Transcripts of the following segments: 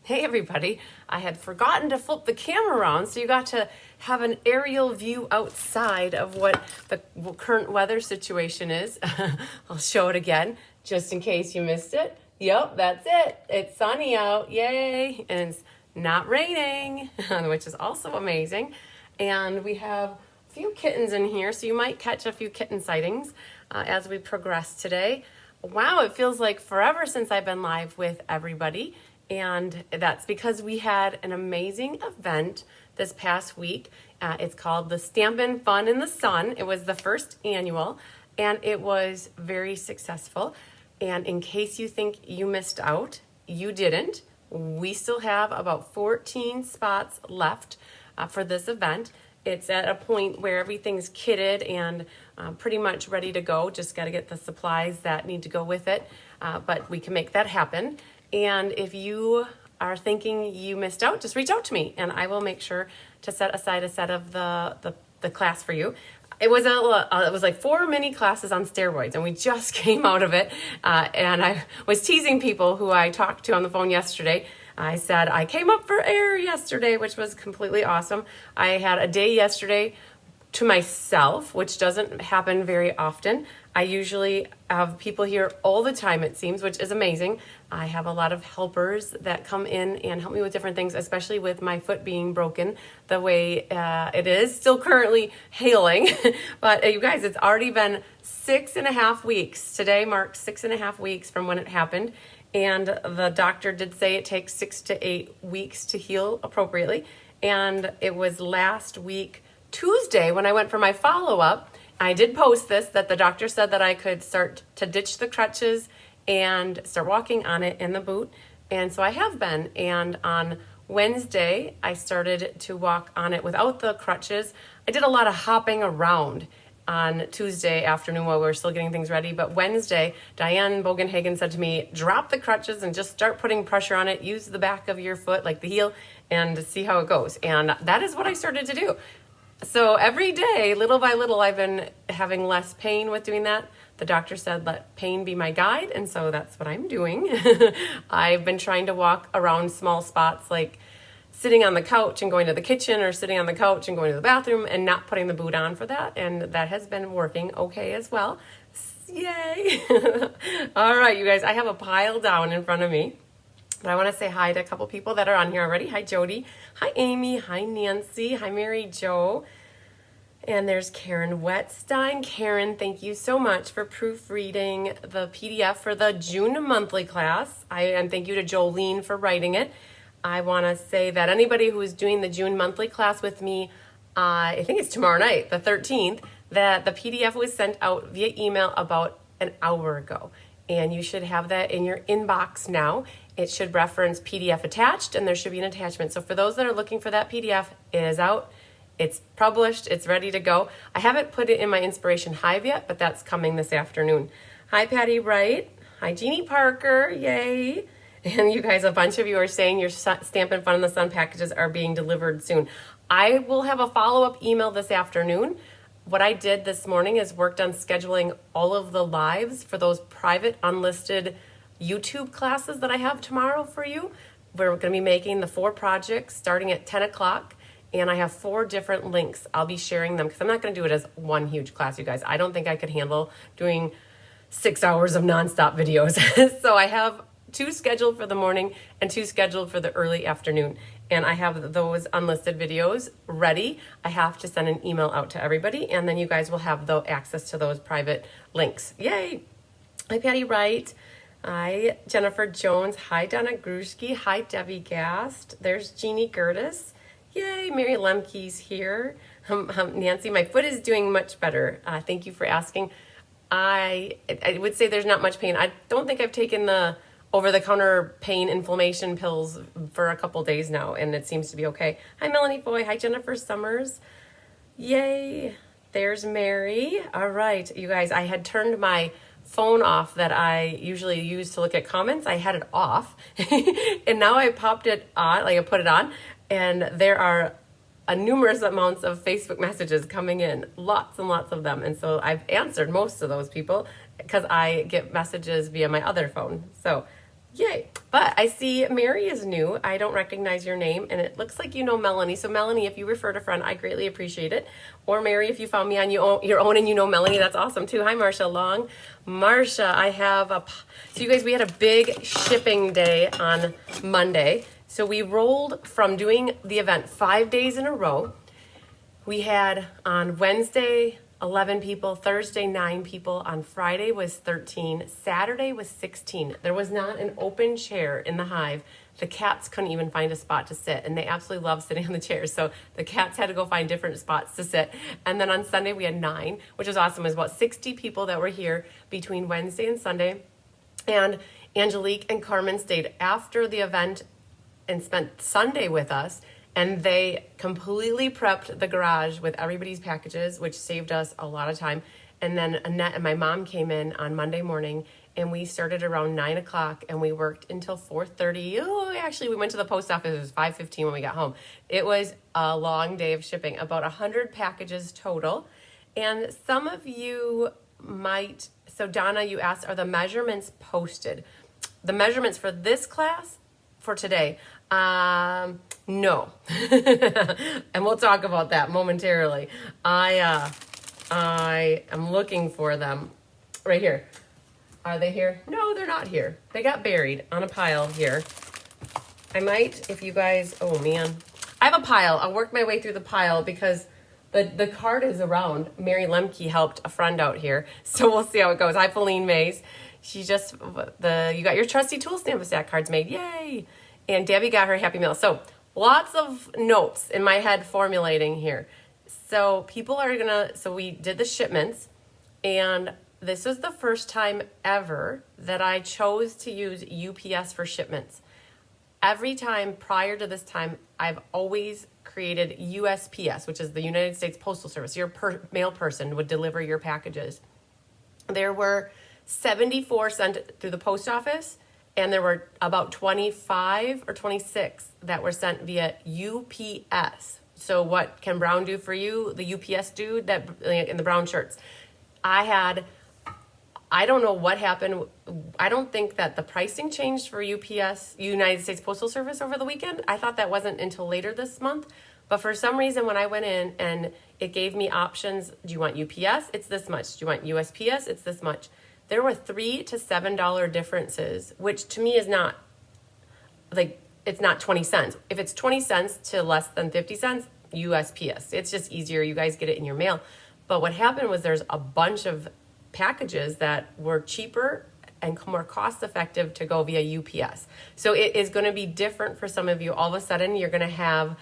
Hey everybody, I had forgotten to flip the camera around so you got to have an aerial view outside of what the current weather situation is. I'll show it again just in case you missed it. Yep, that's it. It's sunny out, yay, and it's not raining, which is also amazing. And we have a few kittens in here, so you might catch a few kitten sightings as we progress today. Wow, it feels like forever since I've been live with everybody. And that's because we had an amazing event this past week. It's called the Stampin' Fun in the Sun. It was the first annual, and it was very successful. And in case you think you missed out, you didn't. We still have about 14 spots left for this event. It's at a point where everything's kitted and pretty much ready to go. Just got to get the supplies that need to go with it, but we can make that happen. And if you are thinking you missed out, just reach out to me and I will make sure to set aside a set of the class for you. It was like 4 mini classes on steroids, and we just came out of it. And I was teasing people who I talked to on the phone yesterday. I said I came up for air yesterday, which was completely awesome. I had a day yesterday to myself, which doesn't happen very often. I usually have people here all the time, it seems, which is amazing. I have a lot of helpers that come in and help me with different things, especially with my foot being broken the way it is, still currently healing. But you guys, it's already been 6.5 weeks. Today marks 6.5 weeks from when it happened. And the doctor did say it takes 6 to 8 weeks to heal appropriately. And it was last week, Tuesday, when I went for my follow-up. I did post this, that the doctor said that I could start to ditch the crutches and start walking on it in the boot. And so I have been. And on Wednesday, I started to walk on it without the crutches. I did a lot of hopping around on Tuesday afternoon while we were still getting things ready. But Wednesday, Diane Bogenhagen said to me, drop the crutches and just start putting pressure on it. Use the back of your foot, like the heel, and see how it goes. And that is what I started to do. So every day, little by little, I've been having less pain with doing that. The doctor said, let pain be my guide. And so that's what I'm doing. I've been trying to walk around small spots, like sitting on the couch and going to the kitchen, or sitting on the couch and going to the bathroom, and not putting the boot on for that. And that has been working okay as well. Yay. All right, you guys, I have a pile down in front of me. But I want to say hi to a couple people that are on here already. Hi, Jody. Hi, Amy. Hi, Nancy. Hi, Mary Jo. And there's Karen Wetstein. Karen, thank you so much for proofreading the PDF for the June monthly class. And thank you to Jolene for writing it. I want to say that anybody who is doing the June monthly class with me, I think it's tomorrow night, the 13th, that the PDF was sent out via email about an hour ago. And you should have that in your inbox now. It should reference PDF attached, and there should be an attachment. So for those that are looking for that PDF, it is out. It's published. It's ready to go. I haven't put it in my Inspiration Hive yet, but that's coming this afternoon. Hi, Patty Wright. Hi, Jeannie Parker. Yay. And you guys, a bunch of you are saying your Stampin' Fun in the Sun packages are being delivered soon. I will have a follow-up email this afternoon. What I did this morning is worked on scheduling all of the lives for those private unlisted YouTube classes that I have tomorrow for you. We're going to be making the 4 projects starting at 10 o'clock, and I have 4 different links. I'll be sharing them because I'm not going to do it as one huge class, you guys. I don't think I could handle doing 6 hours of nonstop videos. So I have 2 scheduled for the morning and 2 scheduled for the early afternoon. And I have those unlisted videos ready. I have to send an email out to everybody, and then you guys will have the access to those private links. Yay! Hi, Patty Wright. Hi, Jennifer Jones. Hi, Donna Grushke. Hi, Debbie Gast. There's Jeannie Gertis. Yay, Mary Lemke's here. Nancy, my foot is doing much better. Thank you for asking. I would say there's not much pain. I don't think I've taken the over-the-counter pain inflammation pills for a couple days now, and it seems to be okay. Hi, Melanie Foy. Hi, Jennifer Summers. Yay. There's Mary. All right, you guys, I had turned my phone off that I usually use to look at comments. I had it off, and now I popped it on, like I put it on, and there are numerous amounts of Facebook messages coming in, lots and lots of them. And so I've answered most of those people because I get messages via my other phone. So Yay. But I see Mary is new. I don't recognize your name, and it looks like you know Melanie. So Melanie, if you referred a friend, I greatly appreciate it. Or Mary, if you found me on your own and you know Melanie, that's awesome too. Hi, Marcia Long. Marcia, I have so you guys, we had a big shipping day on Monday. So we rolled from doing the event 5 days in a row. We had on Wednesday 11 people, Thursday 9 people, on Friday was 13, Saturday was 16. There was not an open chair in the hive. The cats couldn't even find a spot to sit, and they absolutely love sitting on the chairs, so the cats had to go find different spots to sit. And then on Sunday we had 9, which was awesome. It was about 60 people that were here between Wednesday and Sunday, and Angelique and Carmen stayed after the event and spent Sunday with us. And they completely prepped the garage with everybody's packages, which saved us a lot of time. And then Annette and my mom came in on Monday morning, and we started around 9 o'clock, and we worked until 4:30. Oh, actually, we went to the post office. It was 5:15 when we got home. It was a long day of shipping, about 100 packages total. And some of you might, so Donna, you asked, are the measurements posted? The measurements for this class, for today, no. And we'll talk about that momentarily. I am looking for them right here. Are they here? No, they're not here. They got buried on a pile here. I might, if you guys, oh man. I have a pile. I'll work my way through the pile because the card is around. Mary Lemke helped a friend out here. So we'll see how it goes. Hi, Pauline Mays. She just, you got your trusty tool stamp stack cards made. Yay. And Debbie got her Happy Meal. So lots of notes in my head formulating here. So people are so we did the shipments, and this was the first time ever that I chose to use UPS for shipments. Every time prior to this time, I've always created USPS, which is the United States Postal Service. Your mail person would deliver your packages. There were 74 sent through the post office, and there were about 25 or 26 that were sent via UPS. So what can Brown do for you? The UPS dude that in the brown shirts. I don't know what happened. I don't think that the pricing changed for UPS, United States Postal Service, over the weekend. I thought that wasn't until later this month. But for some reason, when I went in and it gave me options, do you want UPS? It's this much. Do you want USPS? It's this much. There were $3 to $7 differences, which to me is not, like, it's not 20 cents. If it's 20 cents to less than 50 cents, USPS. It's just easier. You guys get it in your mail. But what happened was there's a bunch of packages that were cheaper and more cost effective to go via UPS. So it is going to be different for some of you. All of a sudden, you're going to have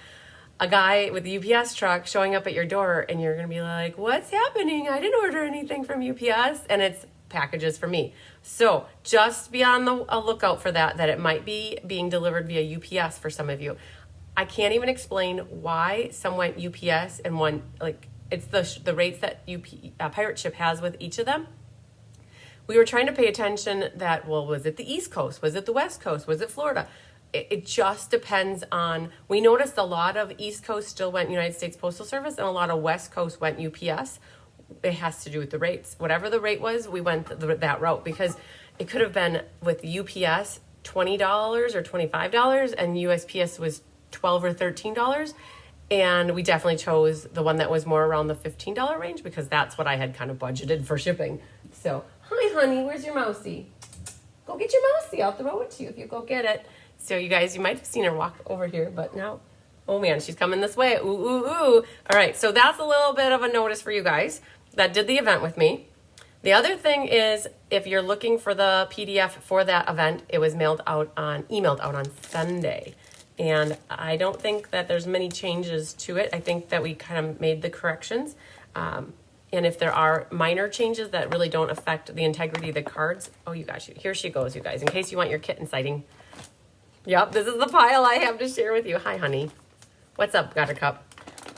a guy with a UPS truck showing up at your door, and you're going to be like, what's happening? I didn't order anything from UPS. And it's packages for me. So just be on a lookout for that it might be being delivered via UPS for some of you. I can't even explain why some went UPS and one, like, it's the rates that Pirate Ship has with each of them. We were trying to pay attention that, well, was it the East Coast? Was it the West Coast? Was it Florida? It just depends on, we noticed a lot of East Coast still went United States Postal Service and a lot of West Coast went UPS. It has to do with the rates. Whatever the rate was, we went that route because it could have been with UPS $20 or $25 and USPS was $12 or $13. And we definitely chose the one that was more around the $15 range because that's what I had kind of budgeted for shipping. So, hi honey, where's your mousey? Go get your mousey. I'll throw it to you if you go get it. So you guys, you might have seen her walk over here, but now, oh man, she's coming this way. Ooh, ooh, ooh. All right, so that's a little bit of a notice for you guys that did the event with me. The other thing is, if you're looking for the PDF for that event, it was emailed out on Sunday. And I don't think that there's many changes to it. I think that we kind of made the corrections. And if there are minor changes that really don't affect the integrity of the cards, oh, you guys, here she goes, you guys, in case you want your kitten sighting. Yep, this is the pile I have to share with you. Hi, honey. What's up, Buttercup?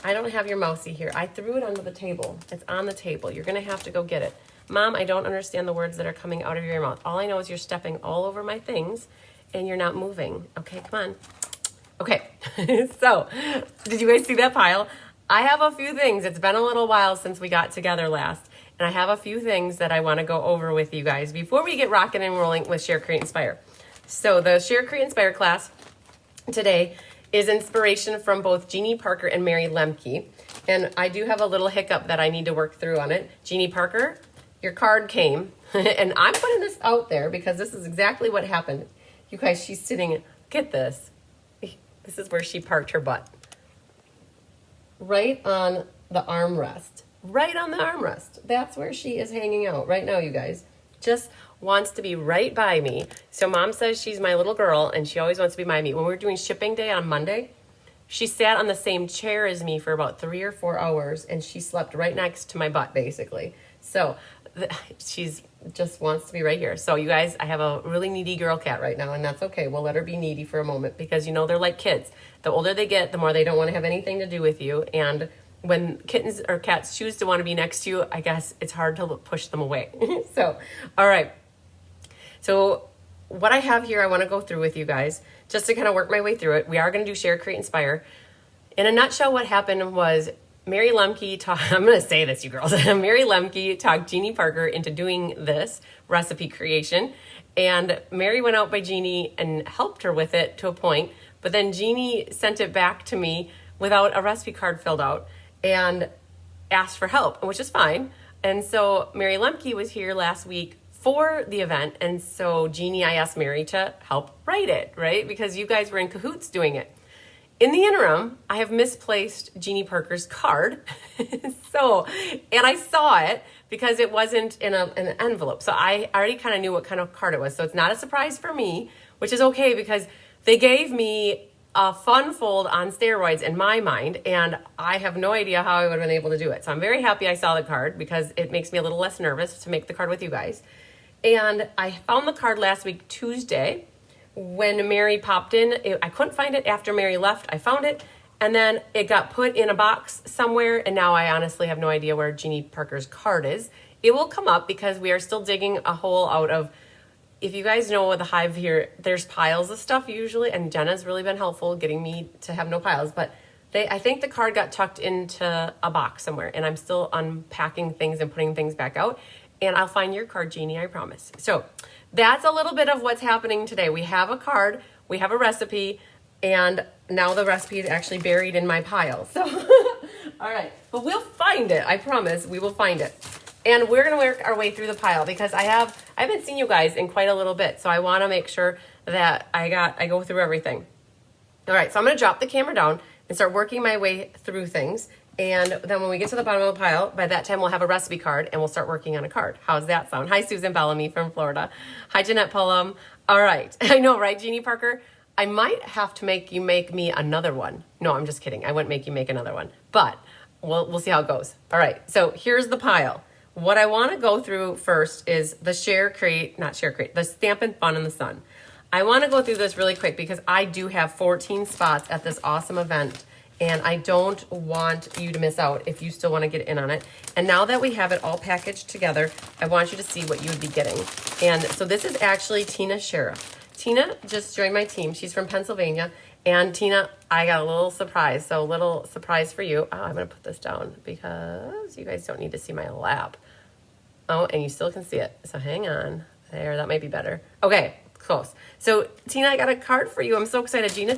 I don't have your mousey here. I threw it under the table. It's on the table. You're going to have to go get it. Mom, I don't understand the words that are coming out of your mouth. All I know is you're stepping all over my things and you're not moving. Okay, come on. Okay, so did you guys see that pile? I have a few things. It's been a little while since we got together last, and I have a few things that I want to go over with you guys before we get rocking and rolling with Share, Create, Inspire. So the Share, Create, Inspire class today is inspiration from both Jeannie Parker and Mary Lemke. And I do have a little hiccup that I need to work through on it. Jeannie Parker, your card came, and I'm putting this out there because this is exactly what happened. You guys, she's sitting, get this. This is where she parked her butt. Right on the armrest. Right on the armrest. That's where she is hanging out right now, you guys. Just wants to be right by me. So mom says she's my little girl and she always wants to be by me. When we were doing shipping day on Monday, she sat on the same chair as me for about 3 or 4 hours and she slept right next to my butt, basically. So she's just wants to be right here. So you guys, I have a really needy girl cat right now, and that's okay. We'll let her be needy for a moment because, you know, they're like kids. The older they get, the more they don't want to have anything to do with you. And when kittens or cats choose to want to be next to you, I guess it's hard to push them away. So, all right. So what I have here, I want to go through with you guys just to kind of work my way through it. We are going to do Share, Create, Inspire. In a nutshell, what happened was Mary Lemke I'm going to say this, you girls. Mary Lemke talked Jeannie Parker into doing this recipe creation. And Mary went out by Jeannie and helped her with it to a point. But then Jeannie sent it back to me without a recipe card filled out and asked for help, which is fine. And so Mary Lemke was here last week for the event. And so Jeannie, I asked Mary to help write it, right? Because you guys were in cahoots doing it. In the interim, I have misplaced Jeannie Parker's card. And I saw it because it wasn't in an envelope. So I already kind of knew what kind of card it was. So it's not a surprise for me, which is okay because they gave me a fun fold on steroids in my mind, and I have no idea how I would have been able to do it. So I'm very happy I saw the card because it makes me a little less nervous to make the card with you guys. And I found the card last week, Tuesday, when Mary popped in. I couldn't find it after Mary left. I found it, and then it got put in a box somewhere, and now I honestly have no idea where Jeannie Parker's card is. It will come up because we are still digging a hole out of, if you guys know the hive here, there's piles of stuff usually, and Jenna's really been helpful getting me to have no piles, but I think the card got tucked into a box somewhere, and I'm still unpacking things and putting things back out, and I'll find your card, Jeannie, I promise. So that's a little bit of what's happening today. We have a card, we have a recipe, and now the recipe is actually buried in my pile. So, all right, but we'll find it. I promise we will find it. And we're gonna work our way through the pile because I haven't seen you guys in quite a little bit. So I wanna make sure that I go through everything. All right, so I'm gonna drop the camera down and start working my way through things. And then when we get to the bottom of the pile, by that time we'll have a recipe card and we'll start working on a card. How's that sound? Hi, Susan Bellamy from Florida. Hi, Jeanette Pullum. All right, I know, right, Jeannie Parker? I might have to make you make me another one. No, I'm just kidding. I wouldn't make you make another one, but we'll see how it goes. All right, so here's the pile. What I want to go through first is the the Stampin' Fun in the Sun. I want to go through this really quick because I do have 14 spots at this awesome event, and I don't want you to miss out if you still want to get in on it. And now that we have it all packaged together, I want you to see what you would be getting. And so this is actually Tina Sheriff. Tina just joined my team. She's from Pennsylvania. And Tina, I got a little surprise. So a little surprise for you. Oh, I'm going to put this down because you guys don't need to see my lap. Oh, and you still can see it. So hang on. There, that might be better. Okay, close. So Tina, I got a card for you. I'm so excited. Gina,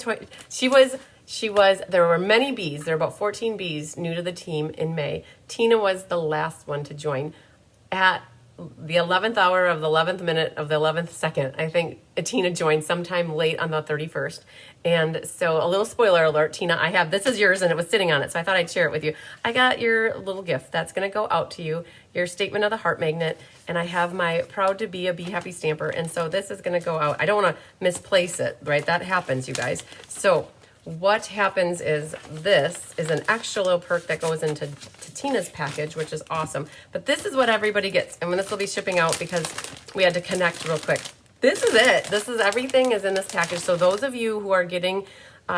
there were many bees. There were about 14 bees new to the team in May. Tina was the last one to join at the 11th hour of the 11th minute of the 11th second. I think Tina joined sometime late on the 31st. And so a little spoiler alert, Tina, this is yours and it was sitting on it. So I thought I'd share it with you. I got your little gift. That's going to go out to you, your statement of the heart magnet. And I have my proud to be a Be Happy stamper. And so this is going to go out. I don't want to misplace it, right? That happens, you guys. So what happens is this is an extra little perk that goes into Tina's package, which is awesome. But this is what everybody gets. And this will be shipping out because we had to connect real quick. This is it. This is everything is in this package. So those of you who are getting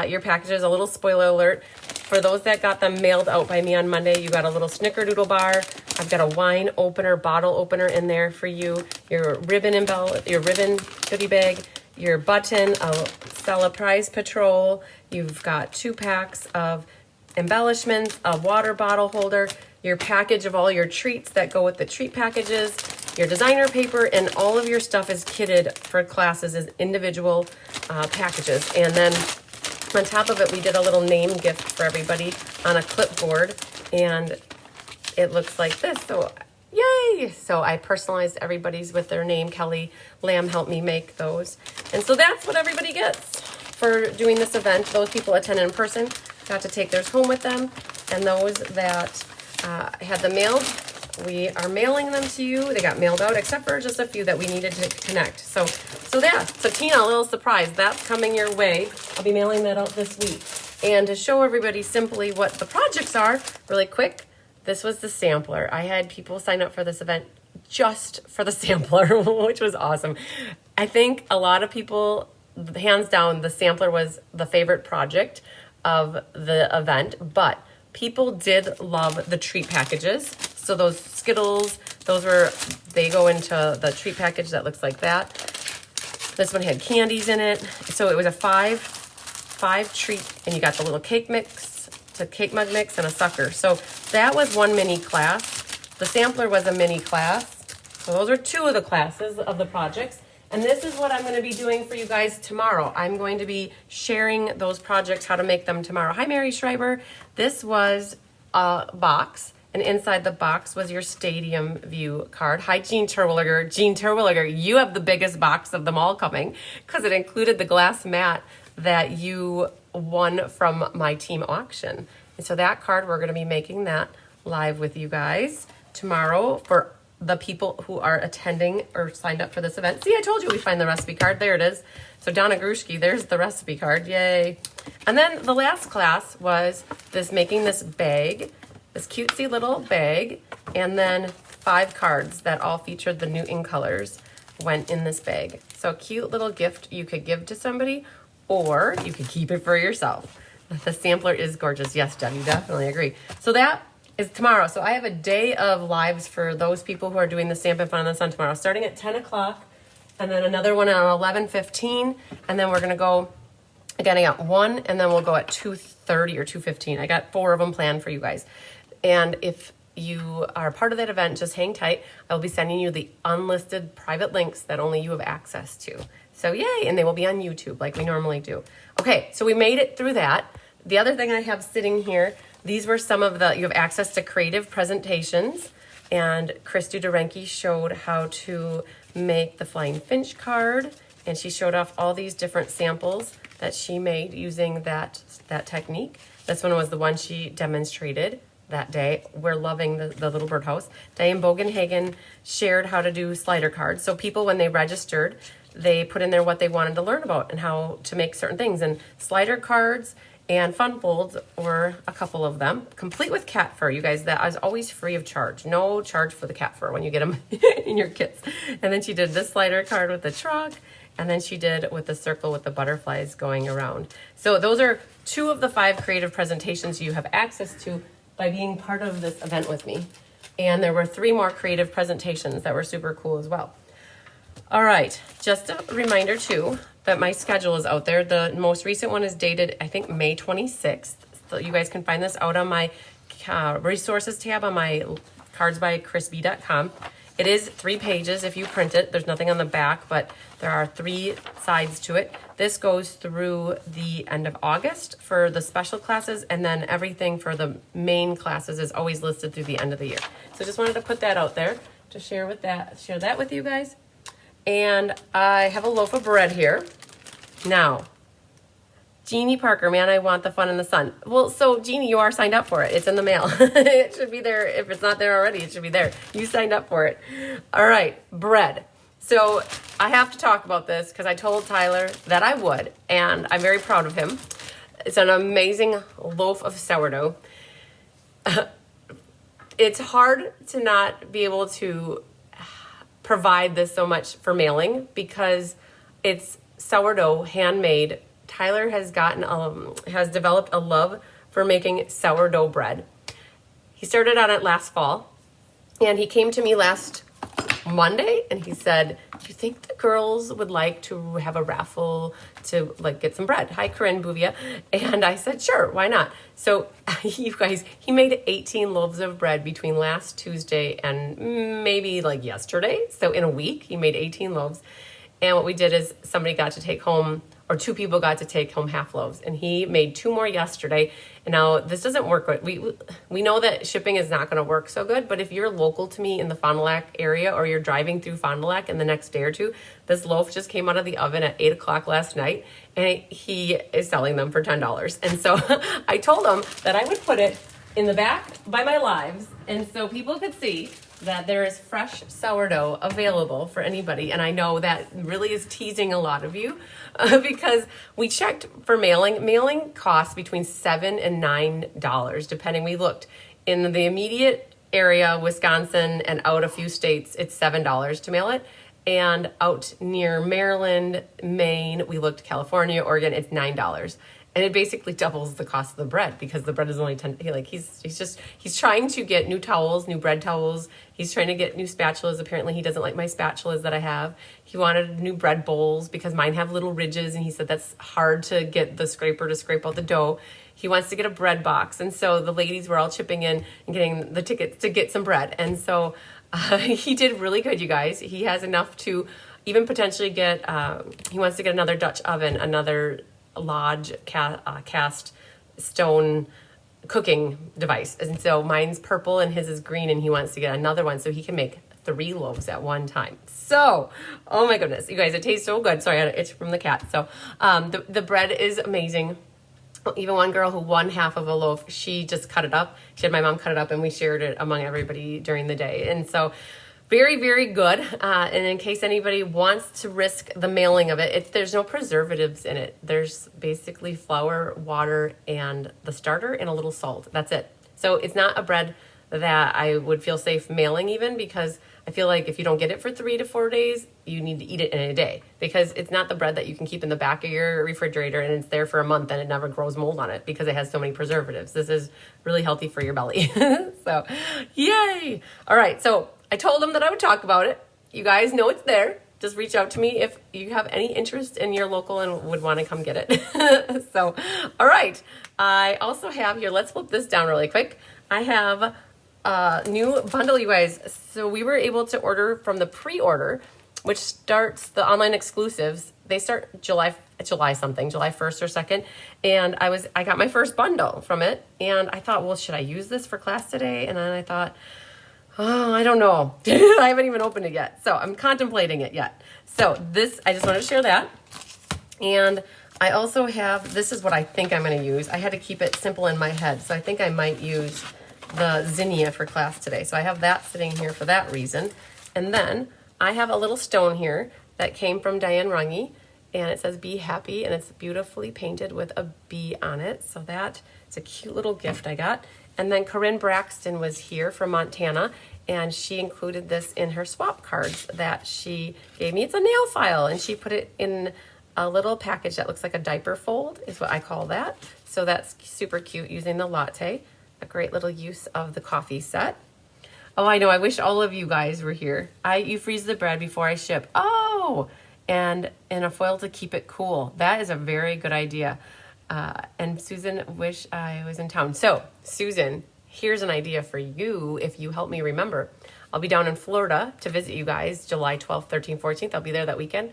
your packages, a little spoiler alert, for those that got them mailed out by me on Monday, you got a little snickerdoodle bar. I've got a wine opener, bottle opener in there for you. Your ribbon goodie bag, your button, a sale-a-bration patrol. You've got 2 packs of embellishments, a water bottle holder, your package of all your treats that go with the treat packages, your designer paper, and all of your stuff is kitted for classes as individual packages. And then on top of it, we did a little name gift for everybody on a clipboard, and it looks like this. So yay! So I personalized everybody's with their name. Kelly Lamb helped me make those. And so that's what everybody gets for doing this event. Those people attend in person got to take theirs home with them. And those that had them mailed, we are mailing them to you. They got mailed out, except for just a few that we needed to connect. So yeah. So Tina, a little surprise. That's coming your way. I'll be mailing that out this week. And to show everybody simply what the projects are, really quick, this was the sampler. I had people sign up for this event just for the sampler, which was awesome. I think a lot of people, hands down, the sampler was the favorite project of the event, but people did love the treat packages. So those Skittles, they go into the treat package that looks like that. This one had candies in it. So it was a five treat, and you got the little cake mix, the cake mug mix, and a sucker. So that was one mini class. The sampler was a mini class. So those are two of the classes of the projects. And this is what I'm going to be doing for you guys tomorrow. I'm going to be sharing those projects, how to make them tomorrow. Hi, Mary Schreiber. This was a box, and inside the box was your stadium view card. Hi, Jean Terwilliger. Jean Terwilliger, you have the biggest box of them all coming because it included the glass mat that you won from my team auction. And so that card, we're going to be making that live with you guys tomorrow for the people who are attending or signed up for this event. See, I told you we find the recipe card. There it is. So Donna Grushke, there's the recipe card. Yay. And then the last class was making this bag, this cutesy little bag, and then 5 cards that all featured the new ink colors went in this bag. So a cute little gift you could give to somebody, or you could keep it for yourself. The sampler is gorgeous. Yes, Debbie, definitely agree. So that is tomorrow. So I have a day of lives for those people who are doing the Stampin' Fun in the Sun tomorrow, starting at 10 o'clock, and then another one at 11:15, and then we're going to go, again, I got one, and then we'll go at 2:30 or 2:15. I got 4 of them planned for you guys. And if you are part of that event, just hang tight. I'll be sending you the unlisted private links that only you have access to. So yay, and they will be on YouTube like we normally do. Okay, so we made it through that. The other thing I have sitting here, these were some of you have access to creative presentations, and Christy Durenke showed how to make the Flying Finch card, and she showed off all these different samples that she made using that technique. This one was the one she demonstrated that day. We're loving the little birdhouse. Diane Bogenhagen shared how to do slider cards. So people, when they registered, they put in there what they wanted to learn about and how to make certain things. And slider cards and fun folds were a couple of them, complete with cat fur. You guys, that is always free of charge. No charge for the cat fur when you get them in your kits. And then she did this slider card with the truck, and then she did with the circle with the butterflies going around. So those are 2 of the 5 creative presentations you have access to by being part of this event with me. And there were 3 more creative presentations that were super cool as well. All right, just a reminder too that my schedule is out there. The most recent one is dated, I think, May 26th. So you guys can find this out on my resources tab on my cardsbychrisb.com. It is 3 pages if you print it. There's nothing on the back, but there are 3 sides to it. This goes through the end of August for the special classes, and then everything for the main classes is always listed through the end of the year. So just wanted to put that out there to share that with you guys. And I have a loaf of bread here. Now, Jeannie Parker, man, I want the fun in the sun. Well, so Jeannie, you are signed up for it. It's in the mail. It should be there. If it's not there already, it should be there. You signed up for it. All right, bread. So I have to talk about this because I told Tyler that I would, and I'm very proud of him. It's an amazing loaf of sourdough. It's hard to not be able to provide this so much for mailing because it's sourdough, handmade. Tyler has developed a love for making sourdough bread. He started on it last fall, and he came to me last Monday, and he said, do you think the girls would like to have a raffle to like get some bread? Hi, Corinne Bouvia. And I said, sure, why not? So you guys, he made 18 loaves of bread between last Tuesday and maybe like yesterday. So in a week, he made 18 loaves. And what we did is somebody got to take home, or 2 people got to take home half loaves, and he made 2 more yesterday. And now this doesn't work good. We know that shipping is not going to work so good, but if you're local to me in the Fond du Lac area, or you're driving through Fond du Lac in the next day or two, this loaf just came out of the oven at 8 o'clock last night, and he is selling them for $10. And so I told him that I would put it in the back by my lives, and so people could see that there is fresh sourdough available for anybody. And I know that really is teasing a lot of you because we checked for mailing. Mailing costs between $7 and $9, depending. We looked in the immediate area, Wisconsin, and out a few states, it's $7 to mail it. And out near Maryland, Maine, we looked California, Oregon, it's $9. And it basically doubles the cost of the bread because the bread is only 10. He's trying to get new towels, new bread towels. He's trying to get new spatulas. Apparently he doesn't like my spatulas that I have. He wanted new bread bowls because mine have little ridges, and he said that's hard to get the scraper to scrape out the dough. He wants to get a bread box. And so the ladies were all chipping in and getting the tickets to get some bread. And so he did really good, you guys. He has enough to even potentially get, he wants to get another Dutch oven, another Lodge cast stone cooking device. And so mine's purple and his is green, and he wants to get another one so he can make 3 loaves at one time. So, oh my goodness, you guys, it tastes so good. Sorry, I had an itch from the cat. So the bread is amazing. Even one girl who won half of a loaf, she just cut it up. She had my mom cut it up, and we shared it among everybody during the day. And so very, very good. And in case anybody wants to risk the mailing of it, there's no preservatives in it. There's basically flour, water, and the starter, and a little salt. That's it. So it's not a bread that I would feel safe mailing even, because I feel like if you don't get it for 3 to 4 days, you need to eat it in a day, because it's not the bread that you can keep in the back of your refrigerator and it's there for a month and it never grows mold on it because it has so many preservatives. This is really healthy for your belly. So yay. All right. So I told him that I would talk about it. You guys know it's there. Just reach out to me if you have any interest in your local and would want to come get it. So, all right. I also have here, let's flip this down really quick. I have a new bundle, you guys. So we were able to order from the pre-order, which starts the online exclusives. They start July 1st or 2nd. And I got my first bundle from it. And I thought, well, should I use this for class today? And then I thought, oh, I don't know. I haven't even opened it yet. So I'm contemplating it yet. So this, I just wanted to share that. And I also have, this is what I think I'm going to use. I had to keep it simple in my head. So I think I might use the zinnia for class today. So I have that sitting here for that reason. And then I have a little stone here that came from Diane Runge. And it says, be happy. And it's beautifully painted with a bee on it. So that, it's a cute little gift I got. And then Corinne Braxton was here from Montana, and she included this in her swap cards that she gave me. It's a nail file, and she put it in a little package that looks like a diaper fold, is what I call that. So that's super cute, using the latte. A great little use of the coffee set. Oh, I know, I wish all of you guys were here. You freeze the bread before I ship. Oh, and in a foil to keep it cool. That is a very good idea. And Susan, wish I was in town. So Susan, here's an idea for you if you help me remember. I'll be down in Florida to visit you guys July 12th, 13th, 14th. I'll be there that weekend.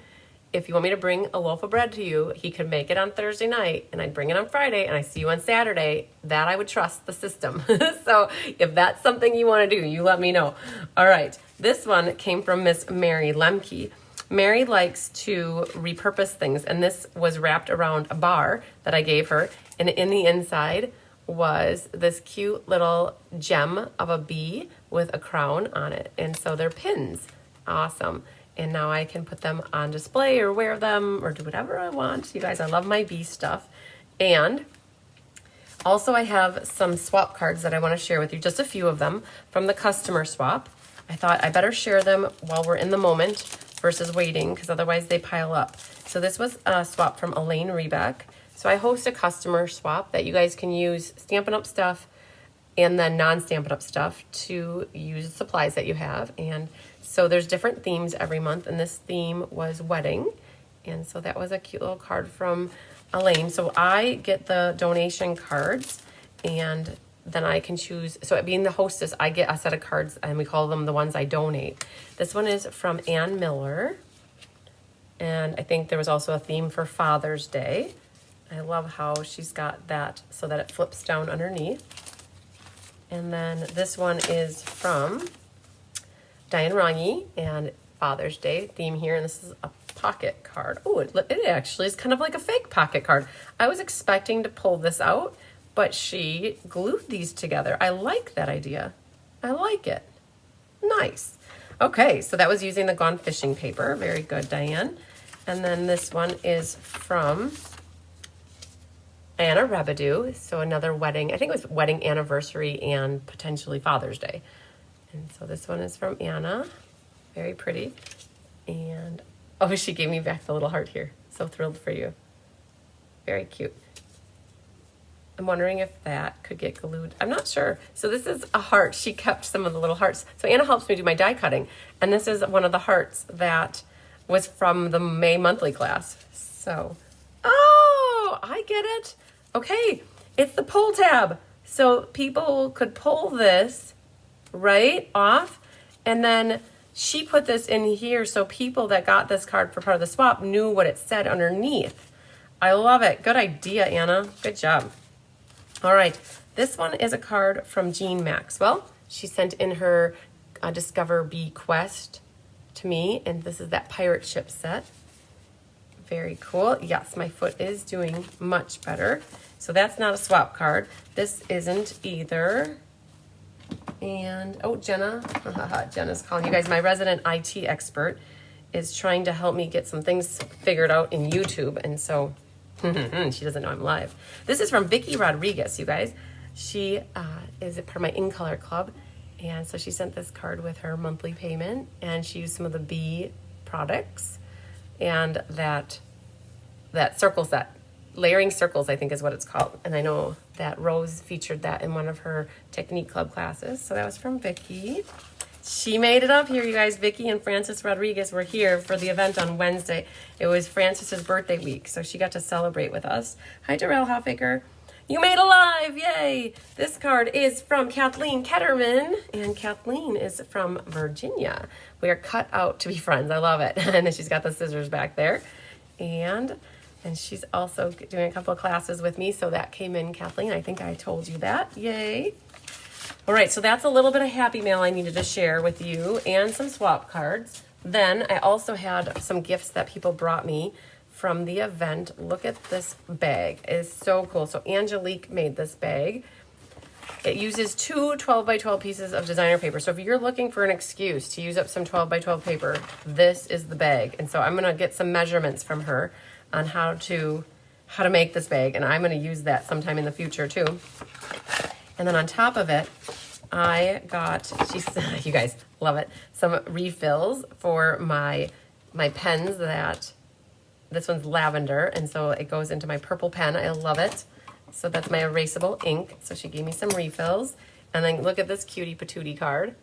If you want me to bring a loaf of bread to you, he could make it on Thursday night and I'd bring it on Friday and I see you on Saturday. That I would trust the system. So if that's something you want to do, you let me know. All right. This one came from Miss Mary Lemke. Mary likes to repurpose things, and this was wrapped around a bar that I gave her, and in the inside was this cute little gem of a bee with a crown on it, and so they're pins. Awesome. And now I can put them on display or wear them or do whatever I want. You guys, I love my bee stuff. And also I have some swap cards that I want to share with you, just a few of them from the customer swap. I thought I better share them while we're in the moment versus waiting, because otherwise they pile up. So this was a swap from Elaine Rebeck. So I host a customer swap that you guys can use Stampin' Up! Stuff and then non-Stampin' Up! Stuff to use supplies that you have. And So there's different themes every month, and this theme was wedding. And so that was a cute little card from Elaine. So I get the donation cards, and then I can choose. So being the hostess, I get a set of cards, and we call them the ones I donate. This one is from Ann Miller. And I think there was also a theme for Father's Day. I love how she's got that so that it flips down underneath. And then this one is from Diane Rangi, and Father's Day theme here. And this is a pocket card. Oh, it actually is kind of like a fake pocket card. I was expecting to pull this out, but she glued these together. I like that idea. I like it. Nice. Okay, so that was using the Gone Fishing paper. Very good, Diane. And then this one is from Anna Rebedu. So another wedding. I think it was wedding anniversary and potentially Father's Day. And so this one is from Anna. Very pretty. And, oh, she gave me back the little heart here. So thrilled for you. Very cute. I'm wondering if that could get glued. I'm not sure. So this is a heart. She kept some of the little hearts. So Anna helps me do my die cutting. And this is one of the hearts that was from the May monthly class. So, oh, I get it. Okay, it's the pull tab. So people could pull this right off. And then she put this in here so people that got this card for part of the swap knew what it said underneath. I love it. Good idea, Anna. Good job. All right, this one is a card from Jean Maxwell. She sent in her Discover Bee quest to me, and this is that pirate ship set. Very cool. Yes, my foot is doing much better. So that's not a swap card. This isn't either. And, oh, Jenna. Jenna's calling. You guys, my resident IT expert is trying to help me get some things figured out in YouTube, and so she doesn't know I'm live. This is from Vicky Rodriguez, you guys. She is part of my In Color Club, and so she sent this card with her monthly payment, and she used some of the bee products and that circle set. Layering circles, I think is what it's called. And I know that Rose featured that in one of her Technique Club classes. So that was from Vicky. She made it up here, you guys. Vicky and Francis Rodriguez were here for the event on Wednesday. It was Francis's birthday week, so she got to celebrate with us. Hi, Darrell Hoffaker. You made it live, yay! This card is from Kathleen Ketterman, and Kathleen is from Virginia. We are cut out to be friends. I love it. And then she's got the scissors back there. And she's also doing a couple of classes with me, so that came in, Kathleen. I think I told you that. Yay. All right, so that's a little bit of happy mail I needed to share with you and some swap cards. Then I also had some gifts that people brought me from the event. Look at this bag. It is so cool. So Angelique made this bag. It uses two 12 by 12 pieces of designer paper. So if you're looking for an excuse to use up some 12 by 12 paper, this is the bag. And so I'm going to get some measurements from her on how to make this bag, and I'm going to use that sometime in the future too. And then on top of it, I got, you guys love it, some refills for my pens. That this one's lavender, and so it goes into my purple pen. I love it. So that's my erasable ink. So she gave me some refills. And then look at this cutie patootie card.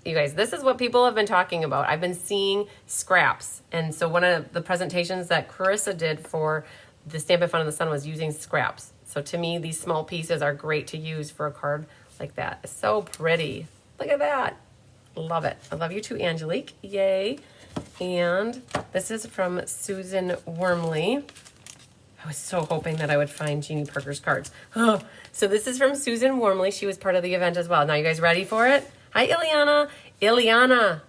You guys, this is what people have been talking about. I've been seeing scraps. And so one of the presentations that Carissa did for the Stampin' Fun in the Sun was using scraps. So to me, these small pieces are great to use for a card like that. It's so pretty. Look at that. Love it. I love you too, Angelique. Yay. And this is from Susan Wormley. I was so hoping that I would find Jeannie Parker's cards. Oh, so this is from Susan Wormley. She was part of the event as well. Now, you guys ready for it? Hi, Ileana. Ileana,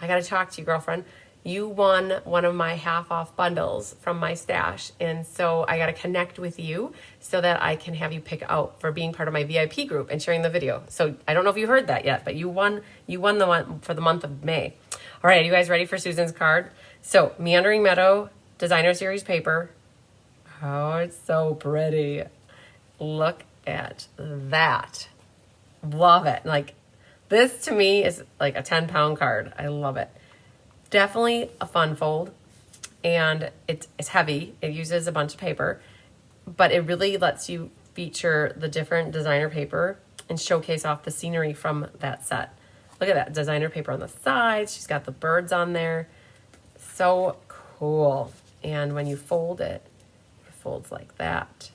I got to talk to you, girlfriend. You won one of my half-off bundles from my stash, and so I got to connect with you so that I can have you pick out for being part of my VIP group and sharing the video. So I don't know if you heard that yet, but you won the one for the month of May. All right, are you guys ready for Susan's card? So Meandering Meadow Designer Series paper. Oh, it's so pretty. Look at that. Love it. Like, this to me is like a 10-pound card. I love it. Definitely a fun fold, and it's heavy. It uses a bunch of paper, but it really lets you feature the different designer paper and showcase off the scenery from that set. Look at that designer paper on the sides. She's got the birds on there. So cool. And when you fold it, it folds like that.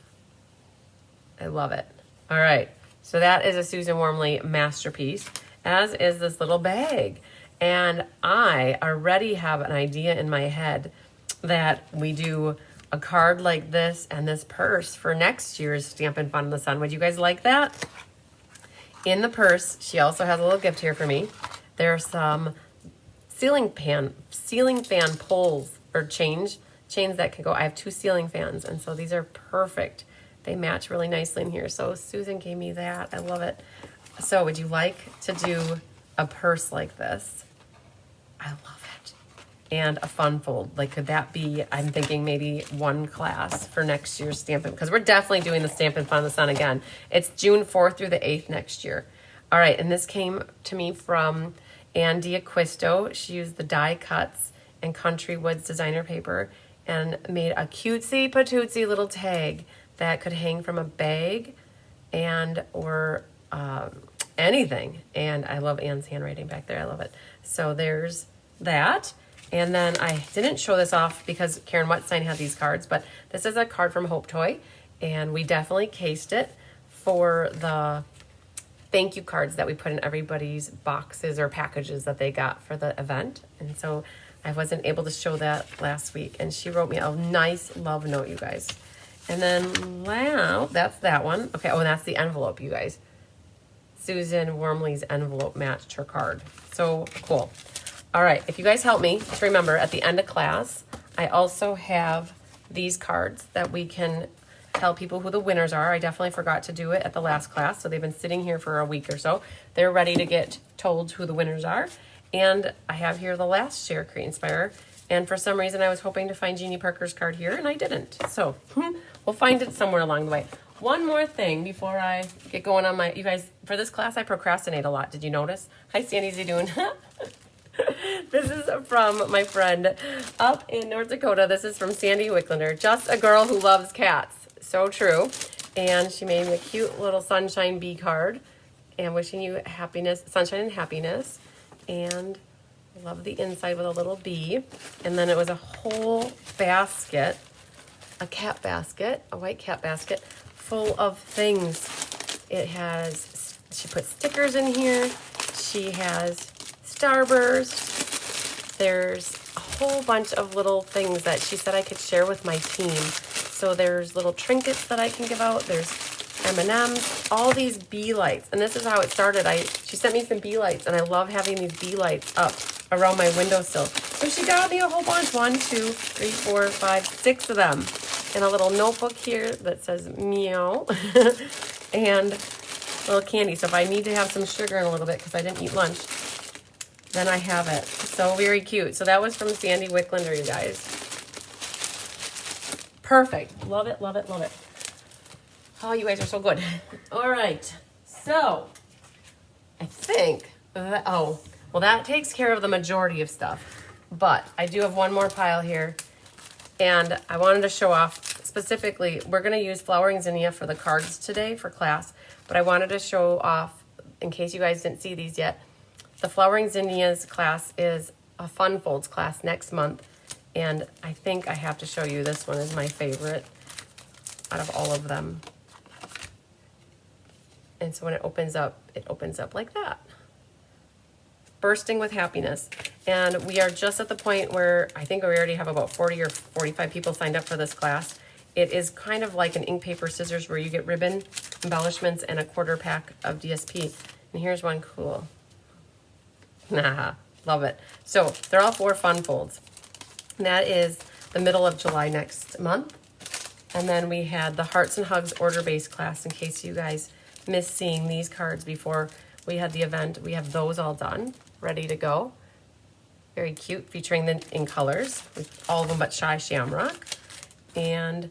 I love it. All right. So that is a Susan Wormley masterpiece, as is this little bag. And I already have an idea in my head that we do a card like this and this purse for next year's Stampin' Fun in the Sun. Would you guys like that? In the purse, she also has a little gift here for me. There's some ceiling fan poles or chains that can go. I have 2 ceiling fans, and so these are perfect. They match really nicely in here. So Susan gave me that. I love it. So would you like to do a purse like this? I love it. And a fun fold. Like, could that be, I'm thinking maybe one class for next year's Stampin', because we're definitely doing the Stampin' Fun in the Sun again. It's June 4th through the 8th next year. All right, and this came to me from Andy Acquisto. She used the die cuts and Country Woods designer paper and made a cutesy patootsy little tag that could hang from a bag and or anything. And I love Anne's handwriting back there. I love it. So there's that. And then I didn't show this off because Karen Wetstein had these cards, but this is a card from Hope Toy, and we definitely cased it for the thank you cards that we put in everybody's boxes or packages that they got for the event. And so I wasn't able to show that last week, and she wrote me a nice love note, you guys. And then, wow, that's that one. Okay, oh, and that's the envelope, you guys. Susan Wormley's envelope matched her card. So cool. All right, if you guys help me, just remember at the end of class, I also have these cards that we can tell people who the winners are. I definitely forgot to do it at the last class, so they've been sitting here for a week or so. They're ready to get told who the winners are. And I have here the last Share, Create, Inspire. And for some reason, I was hoping to find Jeannie Parker's card here, and I didn't. So we'll find it somewhere along the way. One more thing before I get going on my, you guys, for this class, I procrastinate a lot. Did you notice? Hi, Sandy, how you doing? This is from my friend up in North Dakota. This is from Sandy Wicklander, just a girl who loves cats. So true. And she made me a cute little sunshine bee card and wishing you happiness, sunshine and happiness. And I love the inside with a little bee. And then it was a whole basket, a cat basket, a white cat basket full of things. It has, she put stickers in here. She has Starburst. There's a whole bunch of little things that she said I could share with my team. So there's little trinkets that I can give out. There's M&Ms, all these bee lights. And this is how it started. She sent me some bee lights, and I love having these bee lights up around my windowsill. So she got me a whole bunch, 1, 2, 3, 4, 5, 6 of them. And a little notebook here that says meow. And a little candy. So if I need to have some sugar in a little bit because I didn't eat lunch, then I have it. So very cute. So that was from Sandy Wicklander, you guys. Perfect. Love it, love it, love it. Oh, you guys are so good. All right. So I think that, oh, well, that takes care of the majority of stuff. But I do have one more pile here. And I wanted to show off specifically, we're going to use flowering zinnia for the cards today for class. But I wanted to show off, in case you guys didn't see these yet, the flowering zinnias class is a fun folds class next month. And I think I have to show you, this one is my favorite out of all of them. And so when it opens up like that. Bursting with happiness. And we are just at the point where I think we already have about 40 or 45 people signed up for this class. It is kind of like an ink, paper, scissors where you get ribbon, embellishments, and a quarter pack of DSP. And here's one cool. Nah, love it. So they're all 4 fun folds. And that is the middle of July next month. And then we had the Hearts and Hugs order-based class, in case you guys missed seeing these cards before we had the event. We have those all done, ready to go. Very cute, featuring them in colors, with all of them but Shy Shamrock. And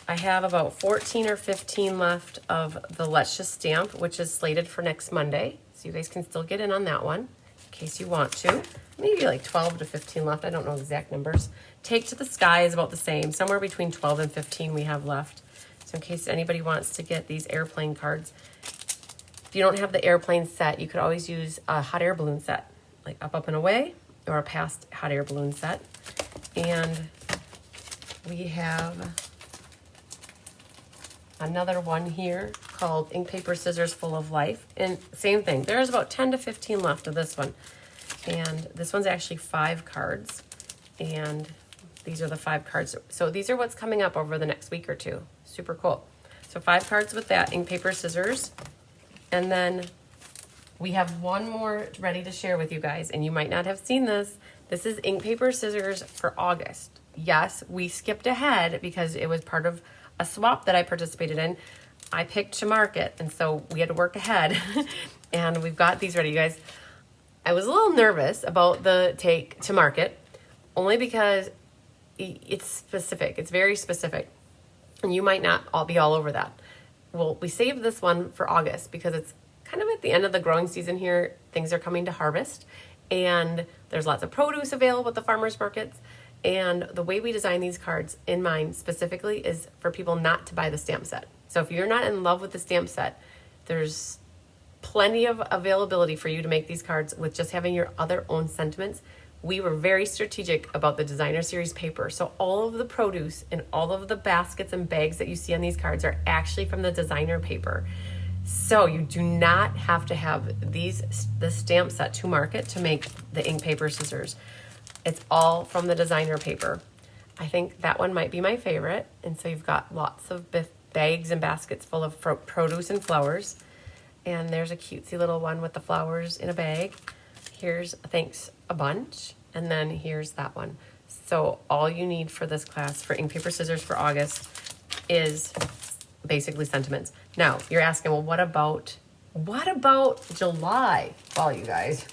I have about 14 or 15 left of the Let's Just Stamp, which is slated for next Monday. So you guys can still get in on that one, in case you want to. Maybe like 12 to 15 left. I don't know exact numbers. Take to the Sky is about the same. Somewhere between 12 and 15 we have left. So in case anybody wants to get these airplane cards. if you don't have the airplane set, you could always use a hot air balloon set, like up and away, or a past hot air balloon set. And we have another one here called Ink, Paper, Scissors Full of Life. And same thing, there's about 10 to 15 left of this one. And this one's actually 5 cards. And these are the 5 cards. So these are what's coming up over the next week or two. Super cool. So 5 cards with that, ink, paper, scissors. And then we have one more ready to share with you guys, and you might not have seen this. This is ink, paper, scissors for August. Yes, we skipped ahead because it was part of a swap that I participated in. I picked to market, and so we had to work ahead. And we've got these ready, you guys. I was a little nervous about the take to market, only because it's specific. It's very specific. And you might not all be all over that. Well, we saved this one for August because it's kind of at the end of the growing season here. Things are coming to harvest, and there's lots of produce available at the farmers markets. And the way we design these cards in mind specifically is for people not to buy the stamp set. So if you're not in love with the stamp set, there's plenty of availability for you to make these cards with just having your other own sentiments. We were very strategic about the designer series paper. So all of the produce and all of the baskets and bags that you see on these cards are actually from the designer paper. So you do not have to have the stamp set to market to make the ink, paper, scissors. It's all from the designer paper. I think that one might be my favorite. And so you've got lots of bags and baskets full of produce and flowers. And there's a cutesy little one with the flowers in a bag. Here's Thanks a Bunch. And then here's that one. So all you need for this class for ink, paper, scissors for August is basically sentiments. Now, you're asking, well, what about July? Well, you guys,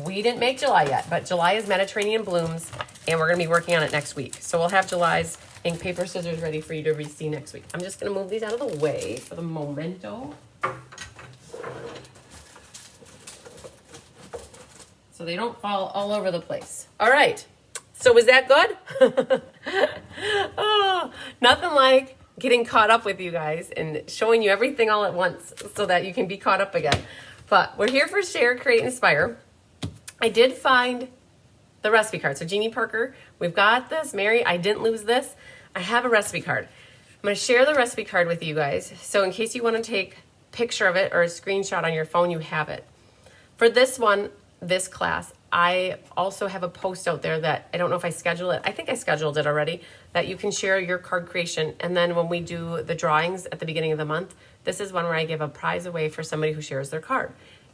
we didn't make July yet, but July is Mediterranean Blooms, and we're going to be working on it next week. So we'll have July's ink, paper, scissors ready for you to see next week. I'm just going to move these out of the way for the momento. So they don't fall all over the place. All right. So was that good? Oh, nothing like getting caught up with you guys and showing you everything all at once so that you can be caught up again. But we're here for Share, Create, Inspire. I did find the recipe card. So Jeannie Parker, we've got this. Mary, I didn't lose this. I have a recipe card. I'm going to share the recipe card with you guys. So in case you want to take a picture of it or a screenshot on your phone, you have it. For this one, this class, I also have a post out there that I don't know if I schedule it. I think I scheduled it already, that you can share your card creation. And then when we do the drawings at the beginning of the month, this is one where I give a prize away for somebody who shares their card.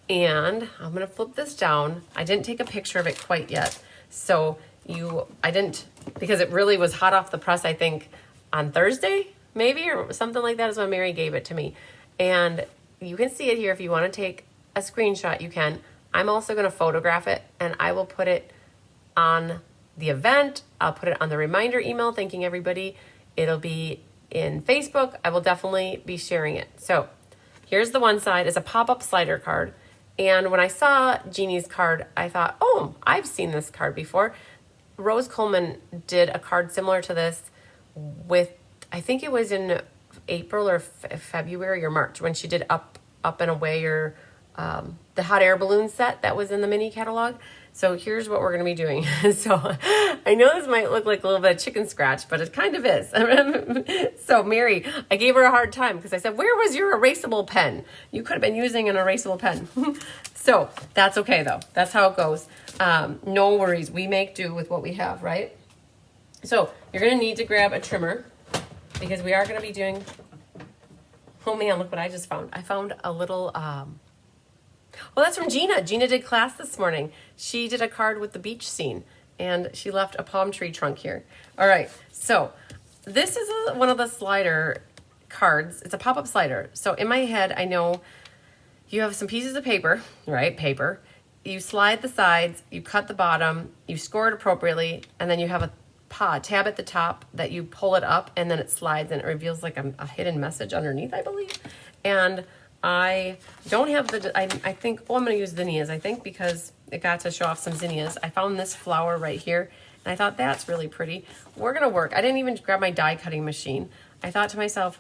And I'm going to flip this down. I didn't take a picture of it quite yet. So I didn't, because it really was hot off the press, I think on Thursday, maybe, or something like that is when Mary gave it to me. And you can see it here. If you want to take a screenshot, you can. I'm also going to photograph it, and I will put it on the event. I'll put it on the reminder email, thanking everybody. It'll be in Facebook. I will definitely be sharing it. So here's the one side. It's a pop-up slider card. And when I saw Jeannie's card, I thought, oh, I've seen this card before. Rose Coleman did a card similar to this with, I think it was in April or February or March, when she did Up and Away, or the hot air balloon set that was in the mini catalog. So here's what we're going to be doing. So I know this might look like a little bit of chicken scratch, but it kind of is. So Mary, I gave her a hard time because I said, where was your erasable pen? You could have been using an erasable pen. So that's okay though. That's how it goes. No worries. We make do with what we have, right? So you're going to need to grab a trimmer because we are going to be doing, oh man, look what I just found. I found a little, well, that's from Gina. Gina did class this morning. She did a card with the beach scene, and she left a palm tree trunk here. All right, so this is one of the slider cards. It's a pop-up slider. So in my head, I know you have some pieces of paper, right? Paper. You slide the sides, you cut the bottom, you score it appropriately, and then you have a tab at the top that you pull it up, and then it slides, and it reveals like a hidden message underneath, I believe. And I don't have I think, I'm going to use zinnias, I think, because it got to show off some zinnias. I found this flower right here, and I thought that's really pretty. We're going to work. I didn't even grab my die cutting machine. I thought to myself,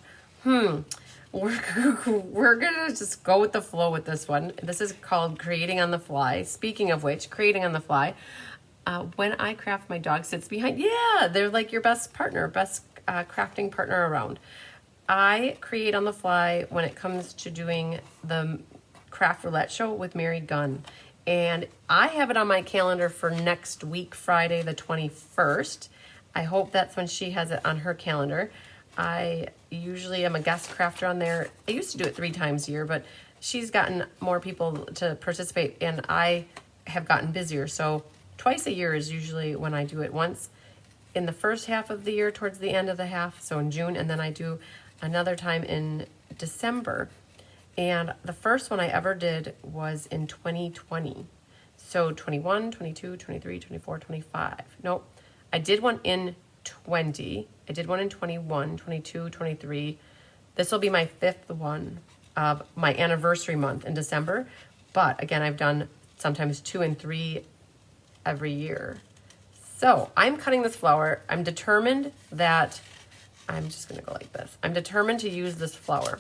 we're gonna just go with the flow with this one. This is called Creating on the Fly. Speaking of which, Creating on the Fly. When I craft, my dog sits behind. Yeah, they're like your best partner, best crafting partner around. I create on the fly when it comes to doing the craft roulette show with Mary Gunn. And I have it on my calendar for next week, Friday the 21st. I hope that's when she has it on her calendar. I usually am a guest crafter on there. I used to do it 3 times a year, but she's gotten more people to participate and I have gotten busier. So twice a year is usually when I do it. Once in the first half of the year towards the end of the half, so in June, and then I do another time in December. And the first one I ever did was in 2020. So 21, 22, 23, 24, 25. Nope. I did one in 20. I did one in 21, 22, 23. This will be my 5th one of my anniversary month in December. But again, I've done sometimes 2 and 3 every year. So I'm cutting this flower. I'm determined that, I'm just gonna go like this. I'm determined to use this flower.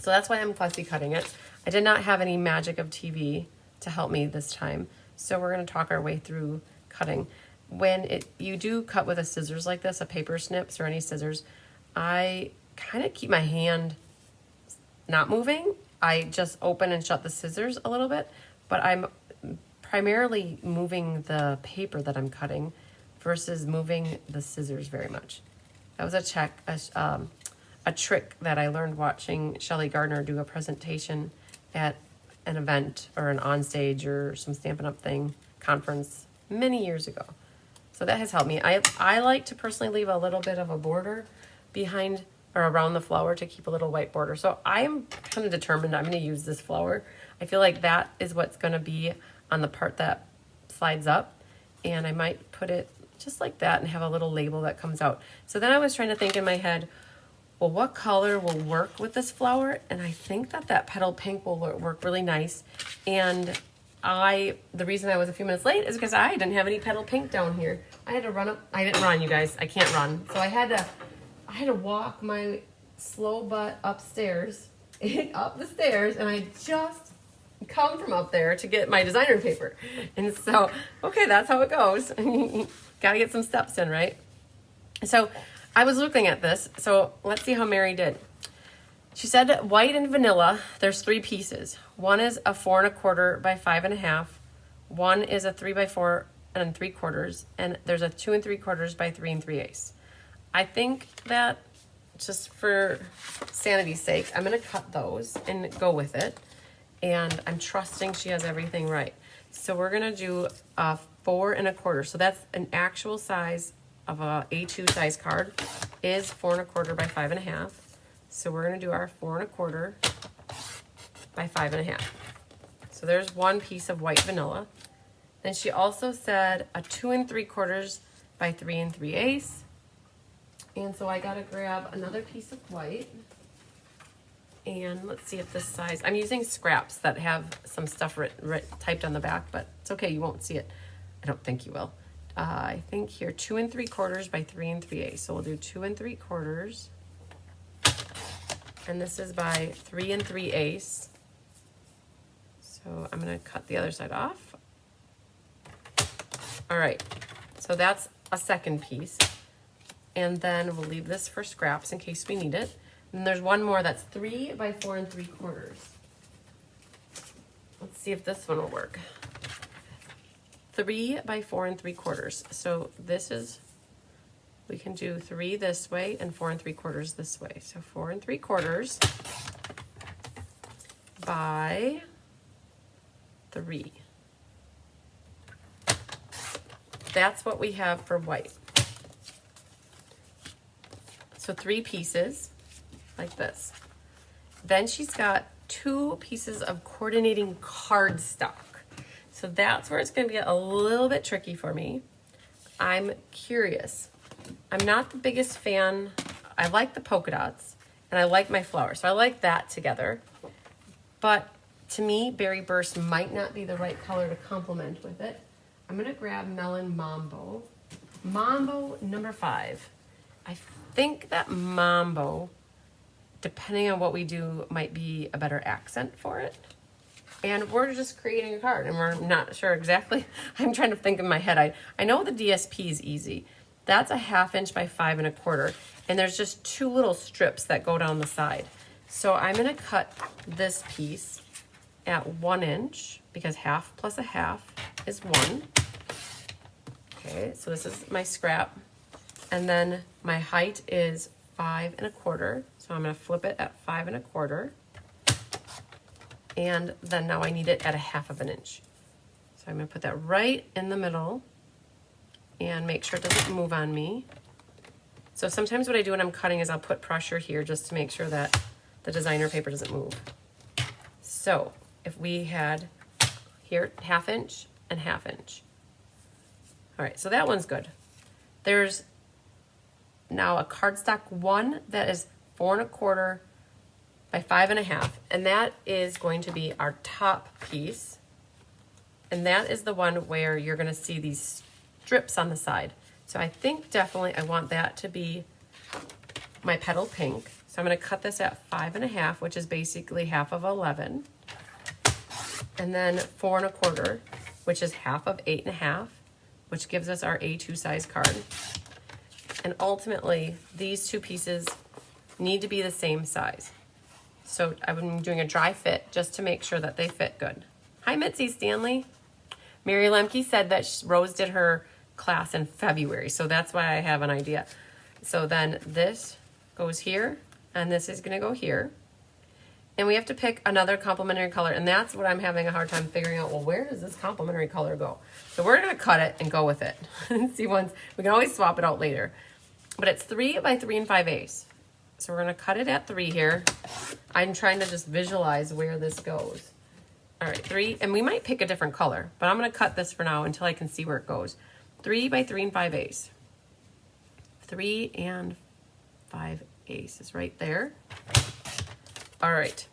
So that's why I'm fussy cutting it. I did not have any magic of TV to help me this time. So we're gonna talk our way through cutting. When you do cut with a scissors like this, a paper snips or any scissors, I kind of keep my hand not moving. I just open and shut the scissors a little bit, but I'm primarily moving the paper that I'm cutting versus moving the scissors very much. That was a trick that I learned watching Shelley Gardner do a presentation at an event or an onstage or some Stampin' Up! Thing, conference many years ago. So that has helped me. I like to personally leave a little bit of a border behind or around the flower to keep a little white border. So I'm kind of determined I'm going to use this flower. I feel like that is what's going to be on the part that slides up. And I might put it just like that and have a little label that comes out. So then I was trying to think in my head, well, what color will work with this flower? And I think that petal pink will work really nice. And the reason I was a few minutes late is because I didn't have any petal pink down here. I had to run up. I didn't run, you guys. I can't run. So I had to walk my slow butt upstairs, up the stairs, and I just come from up there to get my designer paper. And so, okay, that's how it goes. Gotta get some steps in, right? So I was looking at this. So let's see how Mary did. She said white and vanilla, there's 3 pieces. One is a 4 1/4 by 5 1/2. One is a 3 by 4 3/4. And there's a 2 3/4 by 3 3/8. I think that just for sanity's sake, I'm gonna cut those and go with it. And I'm trusting she has everything right. So we're gonna do a 4 1/4. So that's an actual size of a A2 size card is 4 1/4 by 5 1/2. So we're gonna do our 4 1/4 by 5 1/2. So there's one piece of white vanilla. Then she also said a 2 3/4 by 3 3/8. And so I gotta grab another piece of white. And let's see if this size, I'm using scraps that have some stuff typed on the back, but it's okay, you won't see it. I don't think you will. I think here 2 3/4 by 3 3/8. So we'll do 2 3/4. And this is by 3 3/8. So I'm gonna cut the other side off. All right, so that's a second piece. And then we'll leave this for scraps in case we need it. And there's one more that's 3 by 4 3/4. Let's see if this one will work. 3 by 4 3/4. So this is, we can do 3 this way and 4 3/4 this way. So 4 3/4 by 3. That's what we have for white. So 3 pieces like this. Then she's got 2 pieces of coordinating cardstock. So that's where it's going to get a little bit tricky for me. I'm curious. I'm not the biggest fan. I like the polka dots and I like my flower. So I like that together. But to me, Berry Burst might not be the right color to complement with it. I'm going to grab Melon Mambo. Mambo number 5. I think that Mambo depending on what we do, might be a better accent for it. And we're just creating a card, and we're not sure exactly. I'm trying to think in my head. I know the DSP is easy. That's a 1/2 inch by 5 1/4, and there's just 2 little strips that go down the side. So I'm gonna cut this piece at 1 inch, because 1/2 plus 1/2 is 1. Okay, so this is my scrap. And then my height is 5 1/4. So I'm gonna flip it at 5 1/4. And then now I need it at a 1/2 inch. So I'm gonna put that right in the middle and make sure it doesn't move on me. So sometimes what I do when I'm cutting is I'll put pressure here just to make sure that the designer paper doesn't move. So if we had here 1/2 inch and 1/2 inch. All right, so that one's good. There's now a cardstock 1 that is 4 1/4 by 5 1/2, and that is going to be our top piece. And that is the one where you're gonna see these strips on the side. So I think definitely I want that to be my petal pink. So I'm gonna cut this at 5 1/2, which is basically 1/2 of 11. And then 4 1/4, which is 1/2 of 8 1/2, which gives us our A2 size card. And ultimately, these 2 pieces need to be the same size. So I'm doing a dry fit just to make sure that they fit good. Hi, Mitzi Stanley. Mary Lemke said that Rose did her class in February, so that's why I have an idea. So then this goes here, and this is gonna go here. And we have to pick another complementary color, and that's what I'm having a hard time figuring out. Well, where does this complementary color go? So we're gonna cut it and go with it. See, once we can always swap it out later. But it's 3 by 3 5/8. So we're gonna cut it at 3 here. I'm trying to just visualize where this goes. All right, 3, and we might pick a different color, but I'm gonna cut this for now until I can see where it goes. 3 by 3 5/8. 3 and 5/8 is right there. All right.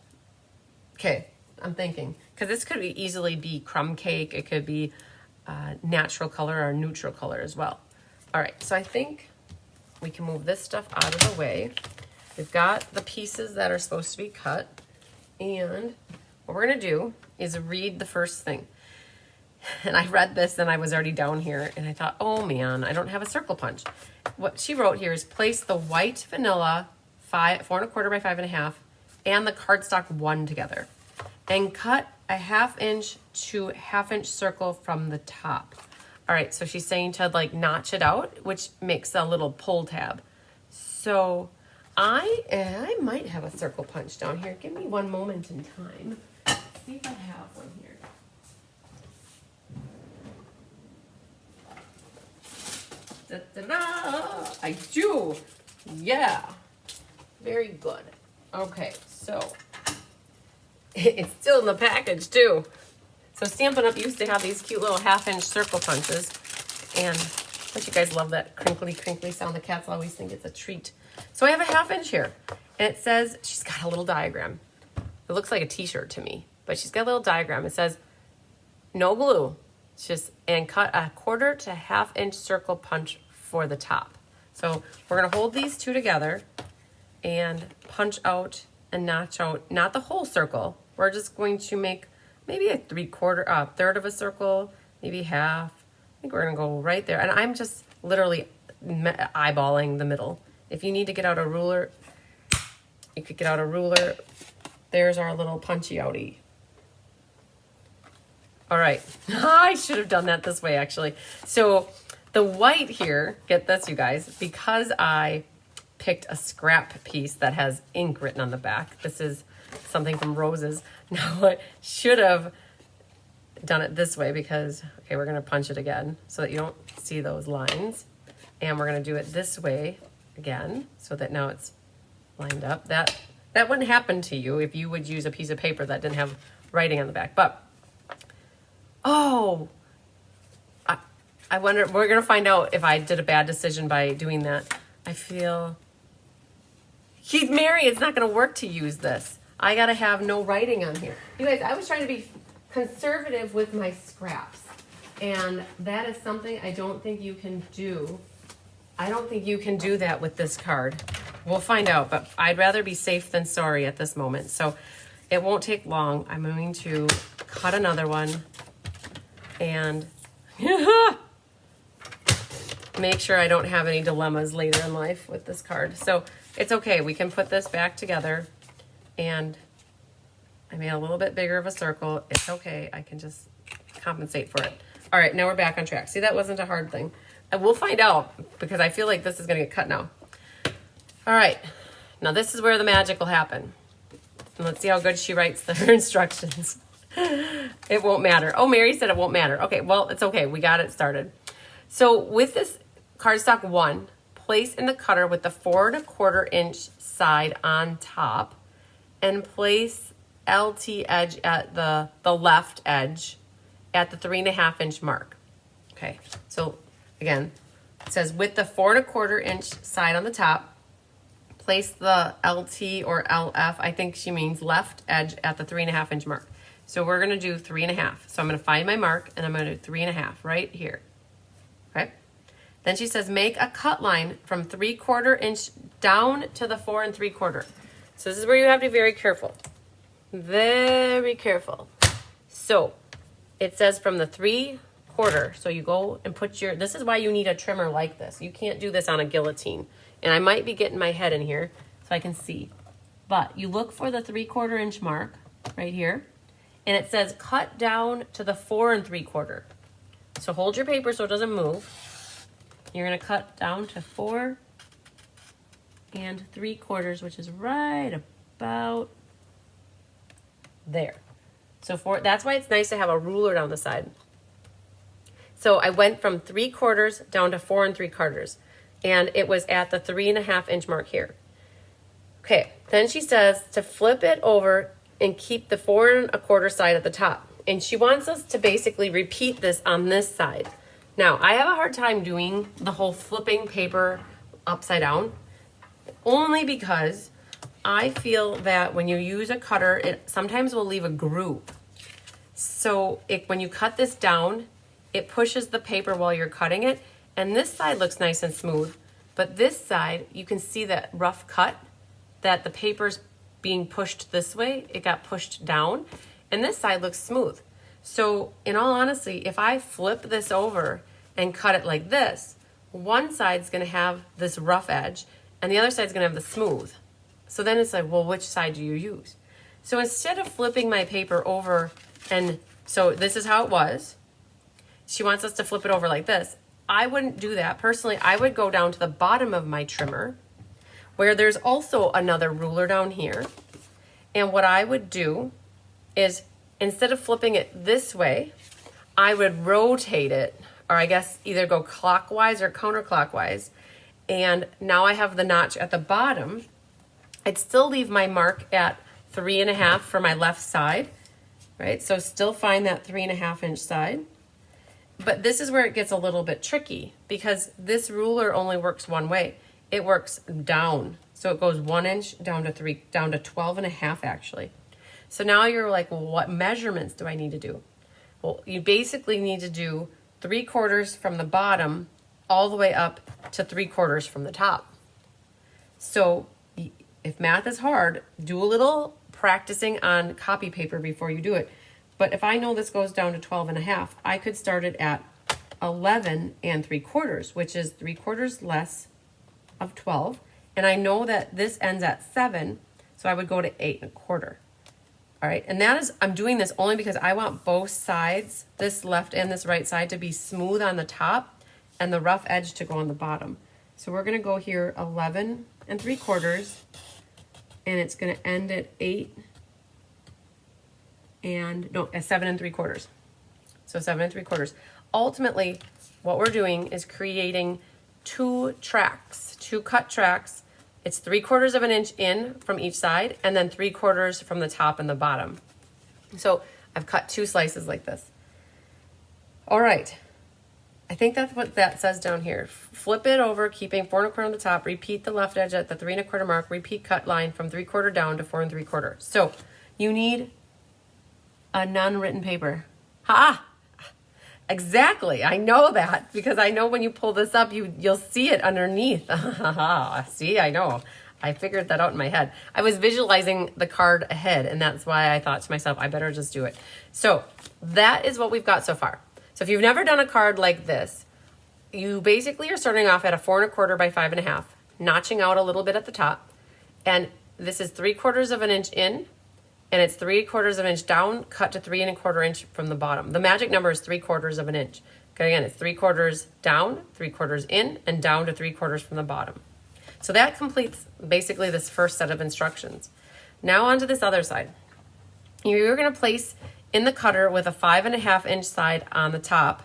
Okay, I'm thinking, because this could easily be crumb cake. It could be natural color or neutral color as well. All right, so I think we can move this stuff out of the way. We've got the pieces that are supposed to be cut. And what we're gonna do is read the first thing. And I read this and I was already down here and I thought, oh man, I don't have a circle punch. What she wrote here is place the white vanilla 4 1/4 by 5 1/2 and the cardstock 1 together. And cut a 1/2 inch to 1/2 inch circle from the top. All right, so she's saying to like notch it out, which makes a little pull tab. So I might have a circle punch down here. Give me one moment in time. Let's see if I have one here. Da-da-da! I do. Yeah. Very good. Okay, so it's still in the package too. So Stampin' Up! Used to have these cute little 1/2 inch circle punches. And don't you guys love that crinkly, crinkly sound? The cats always think it's a treat. So I have a 1/2 inch here. And it says, she's got a little diagram. It looks like a t-shirt to me. But she's got a little diagram. It says, no glue. It's just, and cut a 1/4 to 1/2 inch circle punch for the top. So we're going to hold these 2 together and punch out and notch out, not the whole circle. We're just going to make maybe a 1/3 of a circle, maybe half. I think we're gonna go right there. And I'm just literally eyeballing the middle. If you need to get out a ruler, you could get out a ruler. There's our little punchy outie. All right, I should have done that this way actually. So the white here, get this you guys, because I picked a scrap piece that has ink written on the back. This is something from Rose's. Now I should have done it this way because, okay, we're gonna punch it again so that you don't see those lines. And we're gonna do it this way again so that now it's lined up. That wouldn't happen to you if you would use a piece of paper that didn't have writing on the back. But, oh, I wonder, we're gonna find out if I did a bad decision by doing that. I feel, Mary, it's not gonna work to use this. I gotta have no writing on here. You guys, I was trying to be conservative with my scraps. And that is something I don't think you can do. I don't think you can do that with this card. We'll find out, but I'd rather be safe than sorry at this moment. So it won't take long. I'm going to cut another one and make sure I don't have any dilemmas later in life with this card. So it's okay. We can put this back together, and I made a little bit bigger of a circle. It's okay. I can just compensate for it. All right, now we're back on track. See, that wasn't a hard thing. And we'll find out because I feel like this is going to get cut now. All right, now this is where the magic will happen. And let's see how good she writes her instructions. It won't matter. Oh, Mary said it won't matter. Okay, well, it's okay. We got it started. So with this cardstock 1, place in the cutter with the 4 1/4 inch side on top, and place LT edge at the left edge at the 3 1/2 inch mark. Okay, so again, it says with the 4 1/4 inch side on the top, place the LT or LF, I think she means left edge at the 3 1/2 inch mark. So we're gonna do 3 1/2. So I'm gonna find my mark and I'm gonna do 3 1/2 right here, okay? Then she says, make a cut line from 3/4 inch down to the 4 3/4. So this is where you have to be very careful. Very careful. So it says from the 3/4, so you go and put your, this is why you need a trimmer like this. You can't do this on a guillotine. And I might be getting my head in here so I can see. But you look for the 3/4 inch mark right here. And it says cut down to the 4 3/4. So hold your paper so it doesn't move. You're gonna cut down to 4 3/4, which is right about there. So that's why it's nice to have a ruler down the side. So I went from 3/4 down to 4 3/4, and it was at the 3 1/2 inch mark here. Okay, then she says to flip it over and keep the 4 1/4 side at the top. And she wants us to basically repeat this on this side. Now, I have a hard time doing the whole flipping paper upside down, only because I feel that when you use a cutter, it sometimes will leave a groove. So when you cut this down, it pushes the paper while you're cutting it, and this side looks nice and smooth, but this side, you can see that rough cut, that the paper's being pushed this way, it got pushed down, and this side looks smooth. So in all honesty, if I flip this over and cut it like this, one side's gonna have this rough edge, and the other side's gonna have the smooth. So then it's like, well, which side do you use? So instead of flipping my paper over, and so this is how it was, she wants us to flip it over like this. I wouldn't do that. Personally, I would go down to the bottom of my trimmer, where there's also another ruler down here. And what I would do is, instead of flipping it this way, I would rotate it, or I guess either go clockwise or counterclockwise. And now I have the notch at the bottom. I'd still leave my mark at 3 1/2 for my left side, right? So still find that 3 1/2 inch side. But this is where it gets a little bit tricky, because this ruler only works one way. It works down. So it goes 1 inch down to 12 1/2 actually. So now you're like, well, what measurements do I need to do? Well, you basically need to do 3/4 from the bottom all the way up to 3/4 from the top. So if math is hard, do a little practicing on copy paper before you do it. But if I know this goes down to 12 1/2, I could start it at 11 3/4, which is 3/4 less of 12. And I know that this ends at 7, so I would go to 8 1/4. All right, and that is, I'm doing this only because I want both sides, this left and this right side, to be smooth on the top and the rough edge to go on the bottom. So we're gonna go here 11 3/4, and it's gonna end at 7 3/4. So 7 3/4. Ultimately, what we're doing is creating 2 tracks, 2 cut tracks. It's 3/4 of an inch in from each side, and then 3/4 from the top and the bottom. So I've cut 2 slices like this. All right, I think that's what that says down here. Flip it over, keeping 4 1/4 on the top, repeat the left edge at the 3 1/4 mark, repeat cut line from 3/4 down to 4 3/4. So you need a non-written paper. Ha! Exactly, I know that, because I know when you pull this up, you'll see it underneath. See, I know. I figured that out in my head. I was visualizing the card ahead, and that's why I thought to myself, I better just do it. So that is what we've got so far. So if you've never done a card like this, you basically are starting off at a 4 1/4 by 5 1/2, notching out a little bit at the top. And this is 3/4 of an inch in, and it's 3/4 of an inch down, cut to 3 1/4 inch from the bottom. The magic number is 3/4 of an inch. Okay, again, it's 3/4 down, 3/4 in, and down to 3/4 from the bottom. So that completes basically this first set of instructions. Now onto this other side. You're going to place in the cutter with a 5 1/2 inch side on the top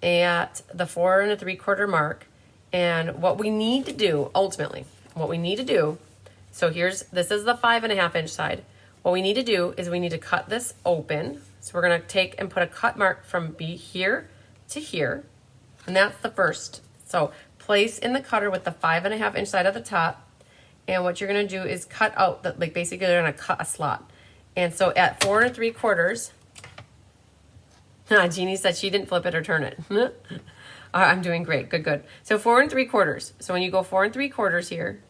at the 4 3/4 mark. And what we need to do, ultimately, so this is the 5 1/2 inch side. What we need to do is we need to cut this open. So we're going to take and put a cut mark from here to here. And that's the first. So place in the cutter with the 5 1/2 inch side at the top. And what you're going to do is cut out, like basically you're going to cut a slot. And so at 4 3/4, Jeannie said she didn't flip it or turn it. I'm doing great. Good. So 4 3/4. So when you go 4 3/4 here,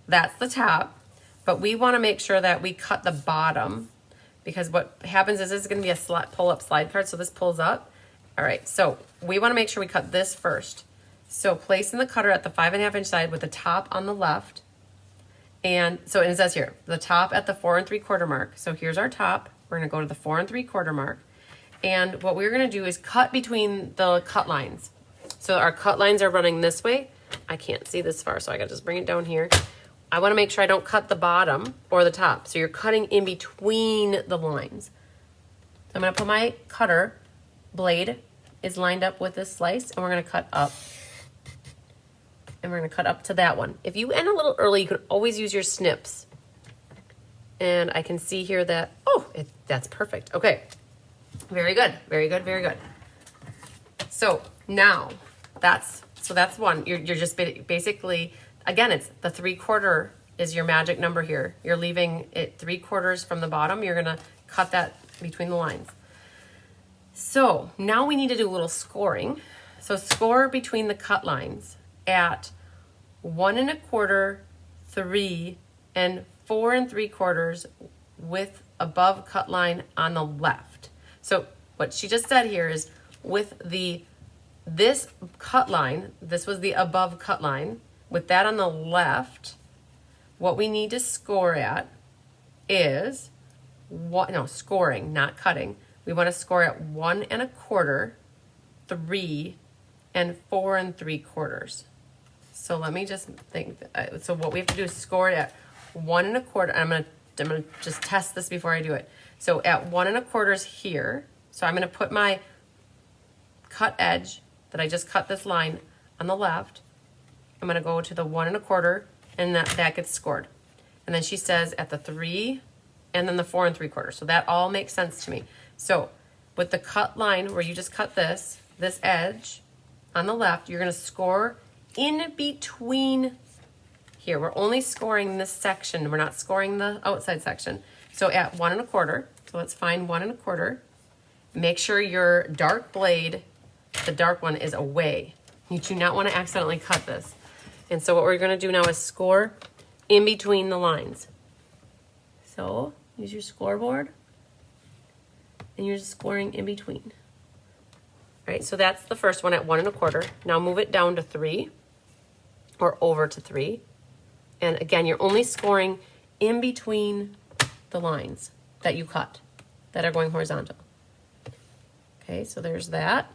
that's the top. But we want to make sure that we cut the bottom, because what happens is this is going to be a pull-up slide card. So this pulls up. All right. So we want to make sure we cut this first. So place in the cutter at the 5 1/2 inch side with the top on the left. And so it says here, the top at the 4 3/4 mark. So here's our top. We're going to go to the 4 3/4 mark. And what we're going to do is cut between the cut lines. So our cut lines are running this way. I can't see this far, so I got to just bring it down here. I want to make sure I don't cut the bottom or the top. So you're cutting in between the lines. So I'm going to put my cutter blade is lined up with this slice, and we're going to cut up. And we're going to cut up to that one. If you end a little early, you can always use your snips. And I can see here that, that's perfect. Okay. Very good. So now that's one. You're just basically, again, it's the 3/4 is your magic number here. You're leaving it 3/4 from the bottom. You're going to cut that between the lines. So now we need to do a little scoring. So score between the cut lines at 1 1/4, 3, and 4 3/4 with above cut line on the left. So what she just said here is with this cut line, this was the above cut line, with that on the left, what we need to score at is scoring, not cutting. We want to score at 1 1/4, 3, and 4 3/4. So let me just think. So what we have to do is score it at 1 1/4. I'm gonna just test this before I do it. So at 1 1/4 here. So I'm gonna put my cut edge that I just cut this line on the left. I'm gonna go to the 1 1/4, and that gets scored. And then she says at the 3, and then the 4 3/4. So that all makes sense to me. So with the cut line where you just cut this edge on the left, you're gonna score in between here. We're only scoring this section. We're not scoring the outside section. So at 1 1/4, so let's find 1 1/4. Make sure your dark blade, the dark one, is away. You do not want to accidentally cut this. And so what we're going to do now is score in between the lines. So use your scoreboard, and you're just scoring in between. All right, so that's the first one at 1 1/4. Now move it down to 3, or over to 3. And again, you're only scoring in between the lines that you cut that are going horizontal. Okay, so there's that.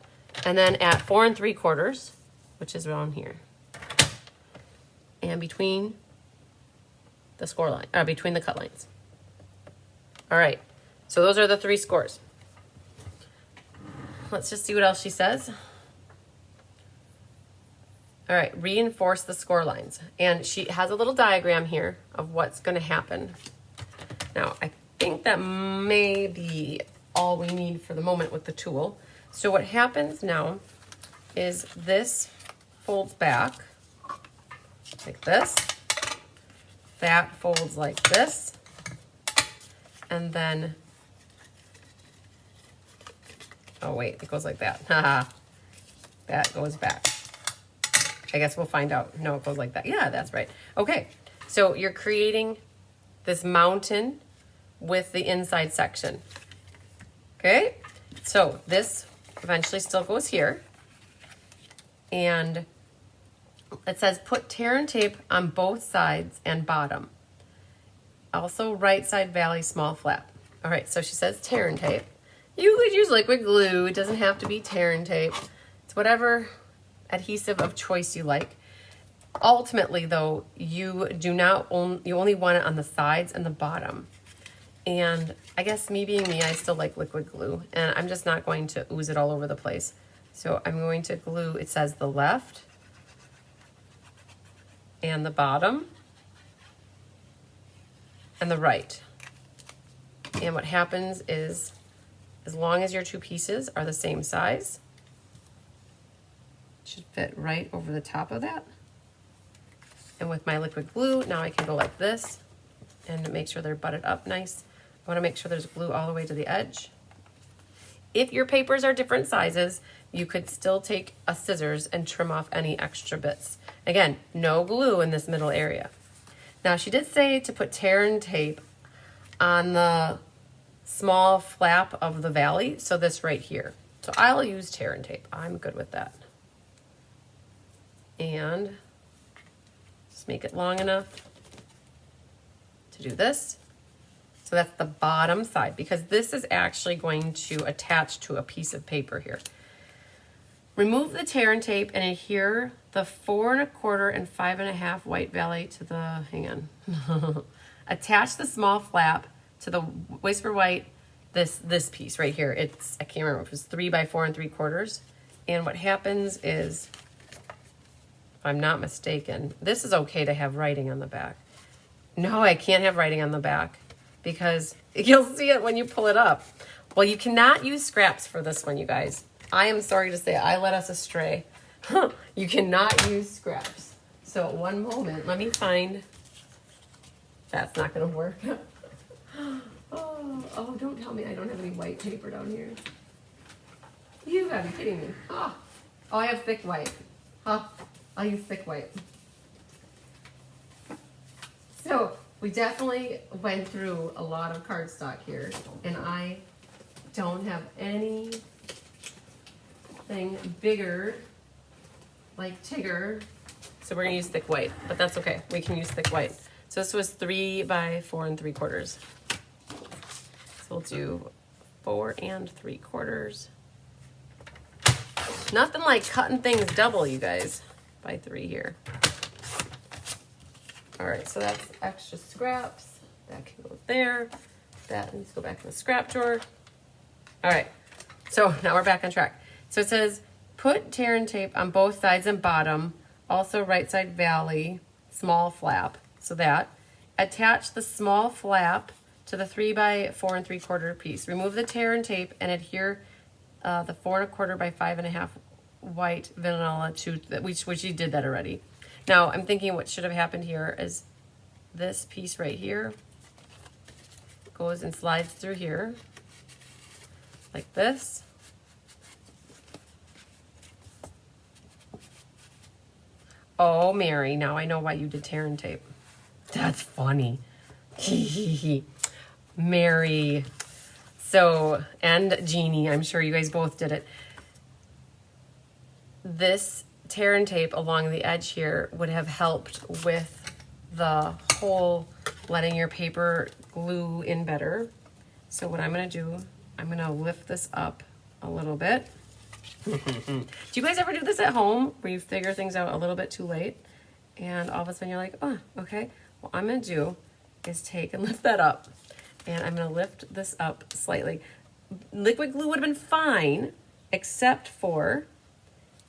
And then at 4 3/4, which is around here, and between the score line, between the cut lines. All right, so those are the 3 scores. Let's just see what else she says. All right, reinforce the score lines. And she has a little diagram here of what's going to happen. Now, I think that may be all we need for the moment with the tool. So what happens now is this folds back like this. That folds like this. And then, oh wait, it goes like that. That goes back. I guess we'll find out. No, it goes like that. Yeah, that's right. Okay, So you're creating this mountain with the inside section. Okay, so this eventually still goes here. And it says put tear and tape on both sides and bottom. Also right side valley, small flap. All right, so she says tear and tape. You could use liquid glue. It doesn't have to be tear and tape. It's whatever adhesive of choice you like. Ultimately, though, you only want it on the sides and the bottom. And I guess me being me, I still like liquid glue, and I'm just not going to ooze it all over the place. So I'm going to glue, it says the left and the bottom and the right. And what happens is, as long as your two pieces are the same size, it should fit right over the top of that. And with my liquid glue, now I can go like this and make sure they're butted up nice. I want to make sure there's glue all the way to the edge. If your papers are different sizes, you could still take a scissors and trim off any extra bits. Again, no glue in this middle area. Now she did say to put tear and tape on the small flap of the valley, so this right here. So I'll use tear and tape. I'm good with that. And just make it long enough to do this. So that's the bottom side, because this is actually going to attach to a piece of paper here. Remove the tear and tape and adhere the 4 1/4 and 5 1/2 white valley to the, hang on. Attach the small flap to the whisper white, this piece right here. It's, I can't remember if it was 3 by 4 3/4. And what happens is, if I'm not mistaken, this is okay to have writing on the back. No, I can't have writing on the back, because you'll see it when you pull it up. Well, you cannot use scraps for this one, you guys. I am sorry to say, I led us astray. You cannot use scraps. So one moment, let me find, that's not gonna work. Oh, don't tell me I don't have any white paper down here. You gotta be kidding me. Oh, I have thick white. I'll use thick white. So we definitely went through a lot of cardstock here, and I don't have anything bigger like Tigger, so we're gonna use thick white, but that's okay. We can use thick white. So this was 3 by 4 3/4. So we'll do 4 3/4. Nothing like cutting things double, you guys, by 3 here. All right, so that's extra scraps. That can go there. That needs to go back in the scrap drawer. All right, so now we're back on track. So it says, put tear and tape on both sides and bottom, also right side valley, small flap, so that. Attach the small flap to the 3 by 4 3/4 piece. Remove the tear and tape and adhere the 4 1/4 by 5 1/2 white vanilla to, which you did that already. Now, I'm thinking what should have happened here is this piece right here goes and slides through here, like this. Oh, Mary, now I know why you did tear and tape. That's funny. Mary. So, and Jeannie, I'm sure you guys both did it. This tear and tape along the edge here would have helped with the whole letting your paper glue in better. So what I'm going to do, I'm going to lift this up a little bit. Do you guys ever do this at home where you figure things out a little bit too late and all of a sudden you're like, oh, okay. What I'm going to do is take and lift that up, and I'm going to lift this up slightly. Liquid glue would have been fine, except for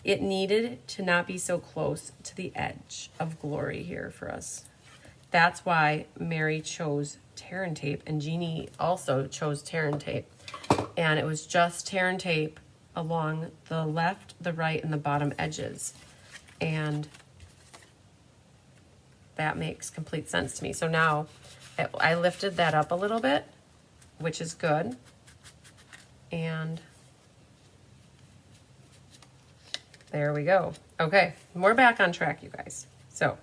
it needed to not be so close to the edge of glory here for us. That's why Mary chose tear and tape, and Jeannie also chose tear and tape. And it was just tear and tape along the left, the right, and the bottom edges. And that makes complete sense to me. So now I lifted that up a little bit, which is good. And there we go. Okay, we're back on track, you guys. So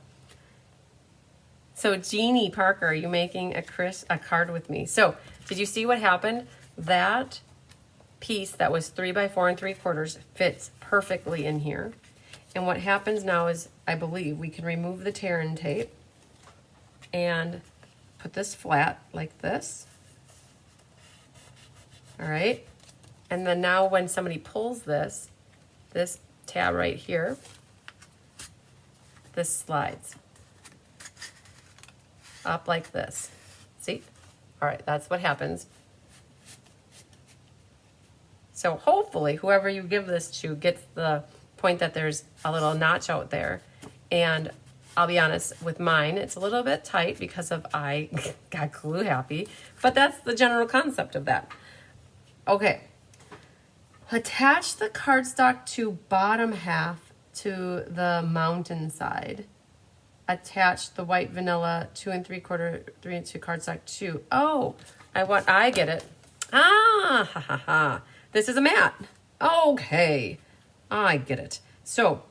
So Jeannie Parker, are you making a card with me? So did you see what happened? That piece that was 3 by 4 3/4 fits perfectly in here. And what happens now is, I believe, we can remove the tear-in tape and put this flat like this. All right. And then now when somebody pulls this tab right here, this slides up like this. See? All right, that's what happens. So hopefully whoever you give this to gets the point that there's a little notch out there. And I'll be honest, with mine, it's a little bit tight because of I got glue happy, but that's the general concept of that. Okay. Attach the cardstock to bottom half to the mountain side. Attach the white vanilla 2 3/4, 3 2 cardstock to. Oh, I get it. Ah, ha, ha, ha. This is a mat. Okay, I get it. So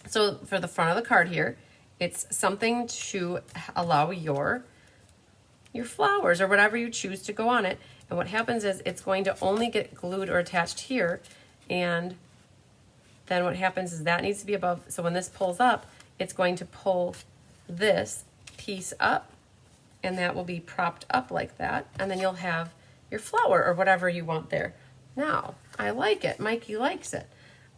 for the front of the card here, it's something to allow your flowers or whatever you choose to go on it. And what happens is it's going to only get glued or attached here. And then what happens is that needs to be above. So when this pulls up, it's going to pull this piece up, and that will be propped up like that. And then you'll have your flower or whatever you want there. Now, I like it. Mikey likes it.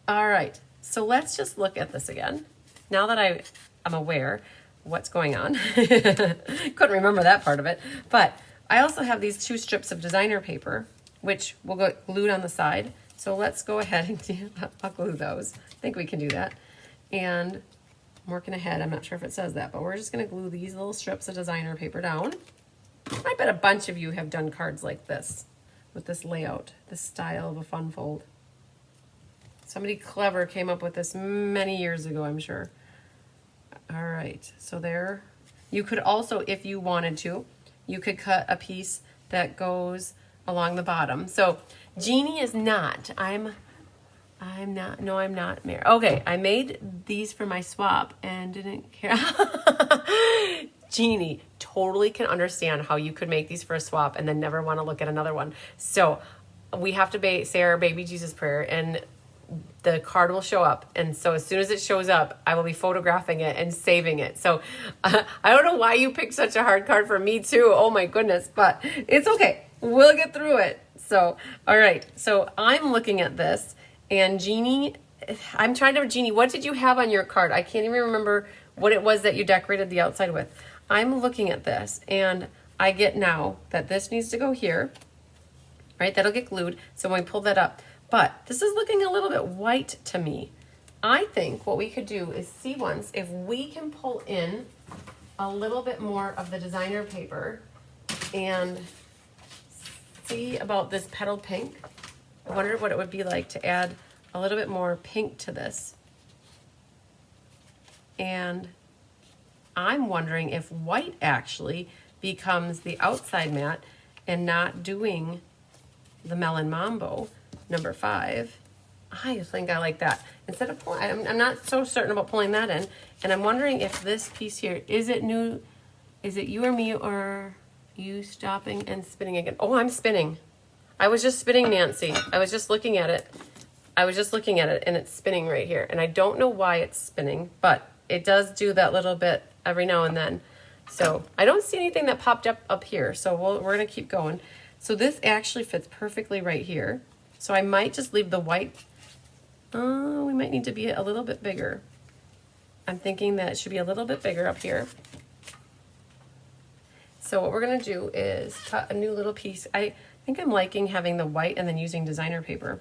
All right, so let's just look at this again. Now that I'm aware what's going on. Couldn't remember that part of it. But I also have these 2 strips of designer paper, which will go glued on the side. So let's go ahead and I'll glue those. I think we can do that. And I'm working ahead. I'm not sure if it says that, but we're just going to glue these little strips of designer paper down. I bet a bunch of you have done cards like this with this layout, this style of a fun fold. Somebody clever came up with this many years ago, I'm sure. All right, so there. You could also, if you wanted to, you could cut a piece that goes along the bottom. So Jeannie is not. I'm not. No, I'm not married. Okay, I made these for my swap and didn't care. Jeannie totally can understand how you could make these for a swap and then never want to look at another one. So we have to say our baby Jesus prayer, and the card will show up. And so as soon as it shows up, I will be photographing it and saving it. So I don't know why you picked such a hard card for me too. Oh my goodness, but it's okay. We'll get through it. So, all right. So I'm looking at this, and Jeannie, Jeannie, what did you have on your card? I can't even remember what it was that you decorated the outside with. I'm looking at this, and I get now that this needs to go here, right? That'll get glued. So when we pull that up, but this is looking a little bit white to me. I think what we could do is see once if we can pull in a little bit more of the designer paper and see about this petal pink. I wonder what it would be like to add a little bit more pink to this. And I'm wondering if white actually becomes the outside mat and not doing the Melon Mambo number 5. I think I like that. Instead of pulling, I'm not so certain about pulling that in. And I'm wondering if this piece here, is it new? Is it you or me, or you stopping and spinning again? Oh, I'm spinning. I was just spinning, Nancy. I was just looking at it. And it's spinning right here. And I don't know why it's spinning, but it does do that little bit every now and then. So I don't see anything that popped up here. So we're going to keep going. So this actually fits perfectly right here. So I might just leave the white. We might need to be a little bit bigger. I'm thinking that it should be a little bit bigger up here. So what we're going to do is cut a new little piece. I think I'm liking having the white and then using designer paper.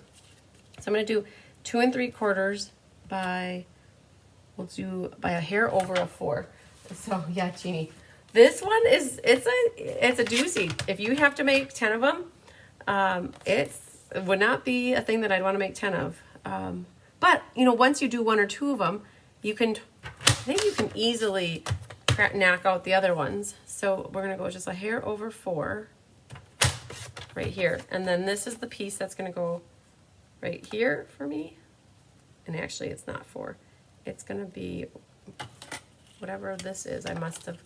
So I'm going to do 2 3/4 by, we'll do by a hair over a 4. So yeah, Jeannie, this one is, it's a doozy. If you have to make 10 of them, it would not be a thing that I'd want to make 10 of. But you know, once you do 1 or 2 of them, I think you can easily knock out the other ones. So we're going to go just a hair over 4 right here. And then this is the piece that's going to go right here for me. And actually it's not 4. It's going to be whatever this is. I must have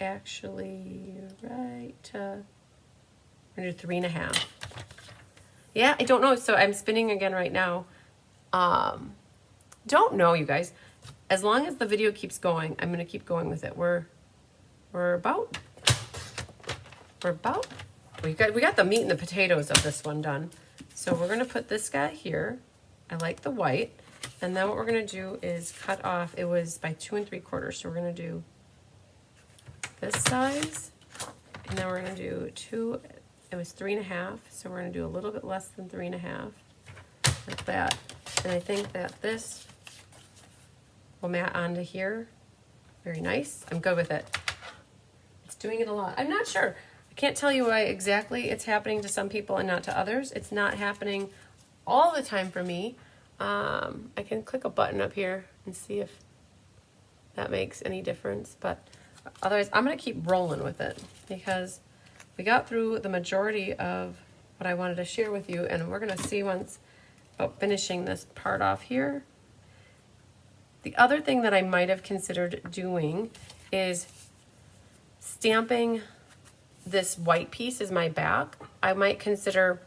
actually right, we're gonna do 3.5. Yeah, I don't know. So I'm spinning again right now. Don't know, you guys. As long as the video keeps going, I'm gonna keep going with it. We got the meat and the potatoes of this one done. So we're gonna put this guy here. I like the white. And then what we're gonna do is cut off, it was by 2 3/4. So we're gonna do this size. And then we're gonna do it was 3.5. So we're gonna do a little bit less than 3.5, like that. And I think that this will mat onto here. Very nice. I'm good with it. It's doing it a lot. I'm not sure. I can't tell you why exactly it's happening to some people and not to others. It's not happening all the time for me. I can click a button up here and see if that makes any difference. But otherwise, I'm going to keep rolling with it because we got through the majority of what I wanted to share with you. And we're going to see once about finishing this part off here. The other thing that I might have considered doing is stamping this white piece as my back. I might consider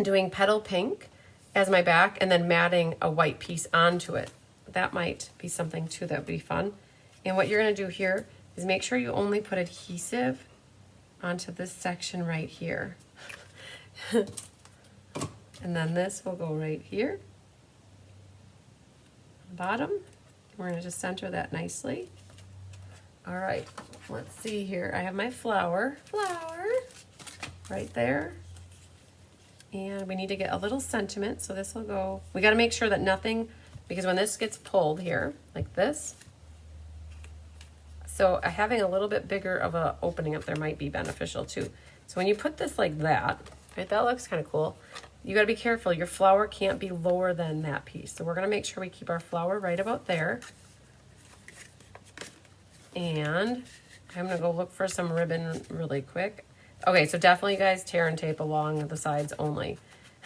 doing petal pink as my back and then matting a white piece onto it. That might be something too that would be fun. And what you're going to do here is make sure you only put adhesive onto this section right here. And then this will go right here. Bottom. We're going to just center that nicely. All right, let's see here. I have my flower right there. And we need to get a little sentiment, so this will go, we got to make sure that nothing, because when this gets pulled here, like this, so having a little bit bigger of a opening up there might be beneficial too. So when you put this like that, right, that looks kind of cool. You got to be careful. Your flower can't be lower than that piece. So we're going to make sure we keep our flower right about there. And I'm going to go look for some ribbon really quick. Okay, so definitely, guys, tear and tape along the sides only.